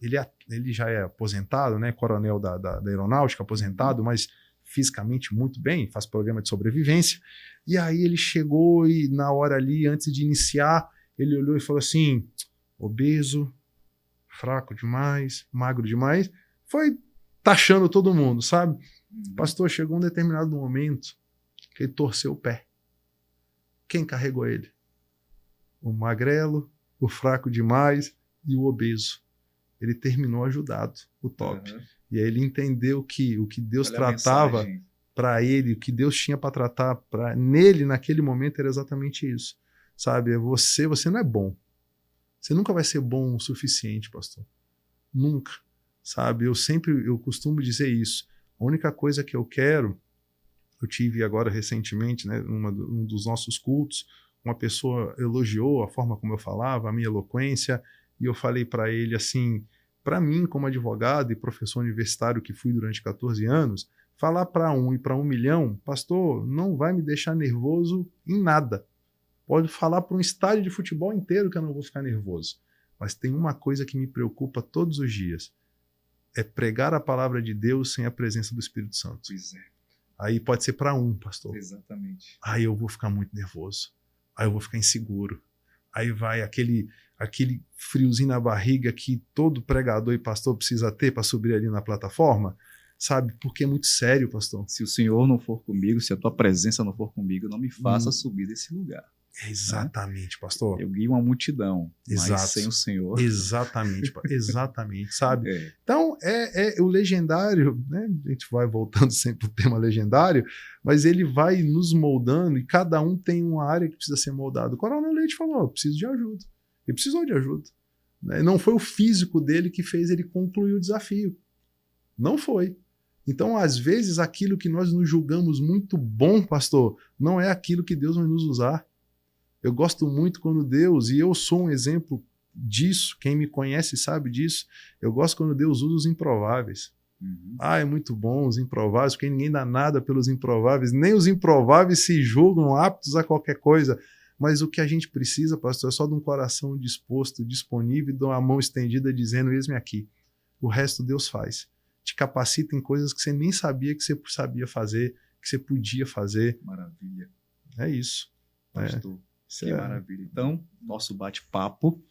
já é aposentado, né, coronel da aeronáutica, aposentado, mas fisicamente muito bem, faz programa de sobrevivência. E aí ele chegou e na hora ali, antes de iniciar, ele olhou e falou assim: obeso, fraco demais, magro demais. Foi taxando todo mundo, sabe? Pastor, chegou um determinado momento que ele torceu o pé. Quem carregou ele? O magrelo, o fraco demais e o obeso. ele terminou ajudado, o top. Uhum. E aí ele entendeu que o que Deus Olha a tratava mensagem. para ele, o que Deus tinha para tratar nele naquele momento era exatamente isso. Sabe, você não é bom. Você nunca vai ser bom o suficiente, pastor. Nunca. Sabe, eu costumo dizer isso. A única coisa que eu quero, eu tive agora recentemente, né, um dos nossos cultos, uma pessoa elogiou a forma como eu falava, a minha eloquência, e eu falei para ele assim, para mim como advogado e professor universitário que fui durante 14 anos, falar para 1 e para 1 milhão, pastor, não vai me deixar nervoso em nada. Pode falar para um estádio de futebol inteiro que eu não vou ficar nervoso. Mas tem uma coisa que me preocupa todos os dias, é pregar a palavra de Deus sem a presença do Espírito Santo. Pois é. Aí pode ser para 1, pastor. Exatamente. Aí eu vou ficar muito nervoso. Aí eu vou ficar inseguro. Aí vai aquele friozinho na barriga que todo pregador e pastor precisa ter para subir ali na plataforma, sabe? Porque é muito sério, pastor. Se o Senhor não for comigo, se a tua presença não for comigo, não me faça subir desse lugar. Exatamente, pastor. Eu guio uma multidão, Exato. mas sem o Senhor... Exatamente, exatamente, sabe? É. Então, o legendário, né? A gente vai voltando sempre pro tema legendário, mas ele vai nos moldando e cada um tem uma área que precisa ser moldado. O Coronel Leite falou, eu preciso de ajuda. Ele precisou de ajuda. Né? Não foi o físico dele que fez ele concluir o desafio. Não foi. Então, às vezes, aquilo que nós nos julgamos muito bom, pastor, não é aquilo que Deus vai nos usar. Eu gosto muito quando Deus, e eu sou um exemplo disso, quem me conhece sabe disso, eu gosto quando Deus usa os improváveis. Uhum. É muito bom os improváveis, porque ninguém dá nada pelos improváveis, nem os improváveis se julgam aptos a qualquer coisa. Mas o que a gente precisa, pastor, é só de um coração disposto, disponível, e de uma mão estendida dizendo, eis-me aqui. O resto Deus faz. Te capacita em coisas que você nem sabia que você sabia fazer, que você podia fazer. Maravilha. É isso. Pastor. Que maravilha. Então, nosso bate-papo,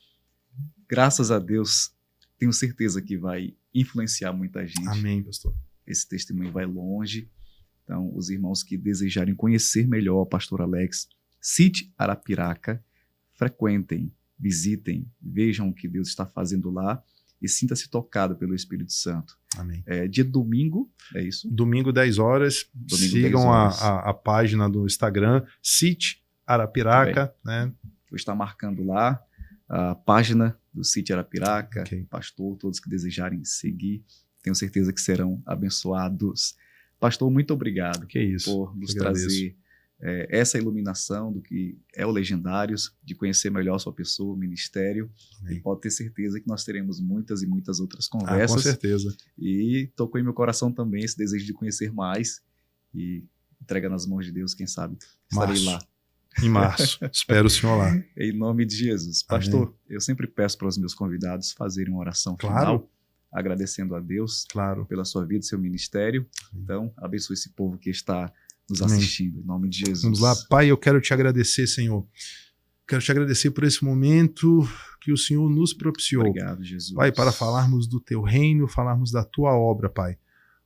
graças a Deus, tenho certeza que vai influenciar muita gente. Amém, pastor. Esse testemunho vai longe. Então, os irmãos que desejarem conhecer melhor o pastor Alex, City Arapiraca, frequentem, visitem, vejam o que Deus está fazendo lá e sinta-se tocado pelo Espírito Santo. Amém. Dia domingo, é isso? Domingo, 10 horas. Domingo, sigam 10 horas. A página do Instagram, City Arapiraca, né? Vou estar marcando lá a página do City Arapiraca, Okay. pastor, todos que desejarem seguir, tenho certeza que serão abençoados. Pastor, muito obrigado por nos trazer essa iluminação do que é o Legendários, de conhecer melhor a sua pessoa, o ministério. Amém. E pode ter certeza que nós teremos muitas e muitas outras conversas. Com certeza. E tocou em meu coração também esse desejo de conhecer mais e entrega nas mãos de Deus, quem sabe estarei lá. Em março. Espero o senhor lá. Em nome de Jesus. Pastor, eu sempre peço para os meus convidados fazerem uma oração final, agradecendo a Deus pela sua vida e seu ministério. Então, abençoe esse povo que está nos assistindo. Em nome de Jesus. Vamos lá. Pai, eu quero te agradecer, Senhor. Quero te agradecer por esse momento que o Senhor nos propiciou. Obrigado, Jesus. Pai, para falarmos do teu reino, falarmos da tua obra, Pai.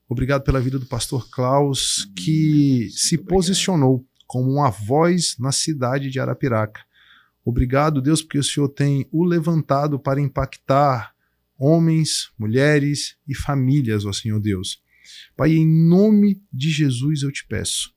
Obrigado pela vida do pastor Klaus, que se posicionou como uma voz na cidade de Arapiraca. Obrigado, Deus, porque o Senhor tem o levantado para impactar homens, mulheres e famílias, ó Senhor Deus. Pai, em nome de Jesus eu te peço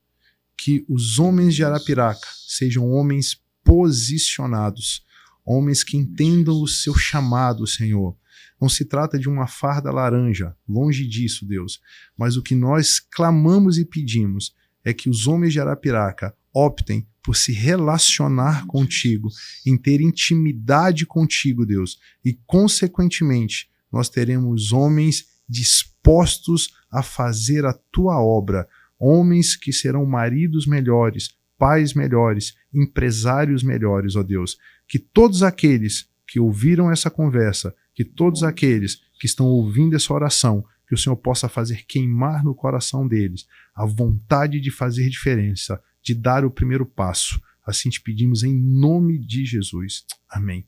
que os homens de Arapiraca sejam homens posicionados, homens que entendam o seu chamado, Senhor. Não se trata de uma farda laranja, longe disso, Deus, mas o que nós clamamos e pedimos é que os homens de Arapiraca optem por se relacionar contigo, em ter intimidade contigo, Deus, e, consequentemente, nós teremos homens dispostos a fazer a tua obra, homens que serão maridos melhores, pais melhores, empresários melhores, ó Deus. Que todos aqueles que ouviram essa conversa, que todos aqueles que estão ouvindo essa oração, que o Senhor possa fazer queimar no coração deles a vontade de fazer diferença, de dar o primeiro passo. Assim te pedimos em nome de Jesus. Amém.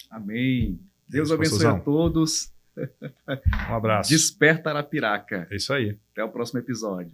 Amém. Deus abençoe a todos. Um abraço. Desperta Arapiraca. É isso aí. Até o próximo episódio.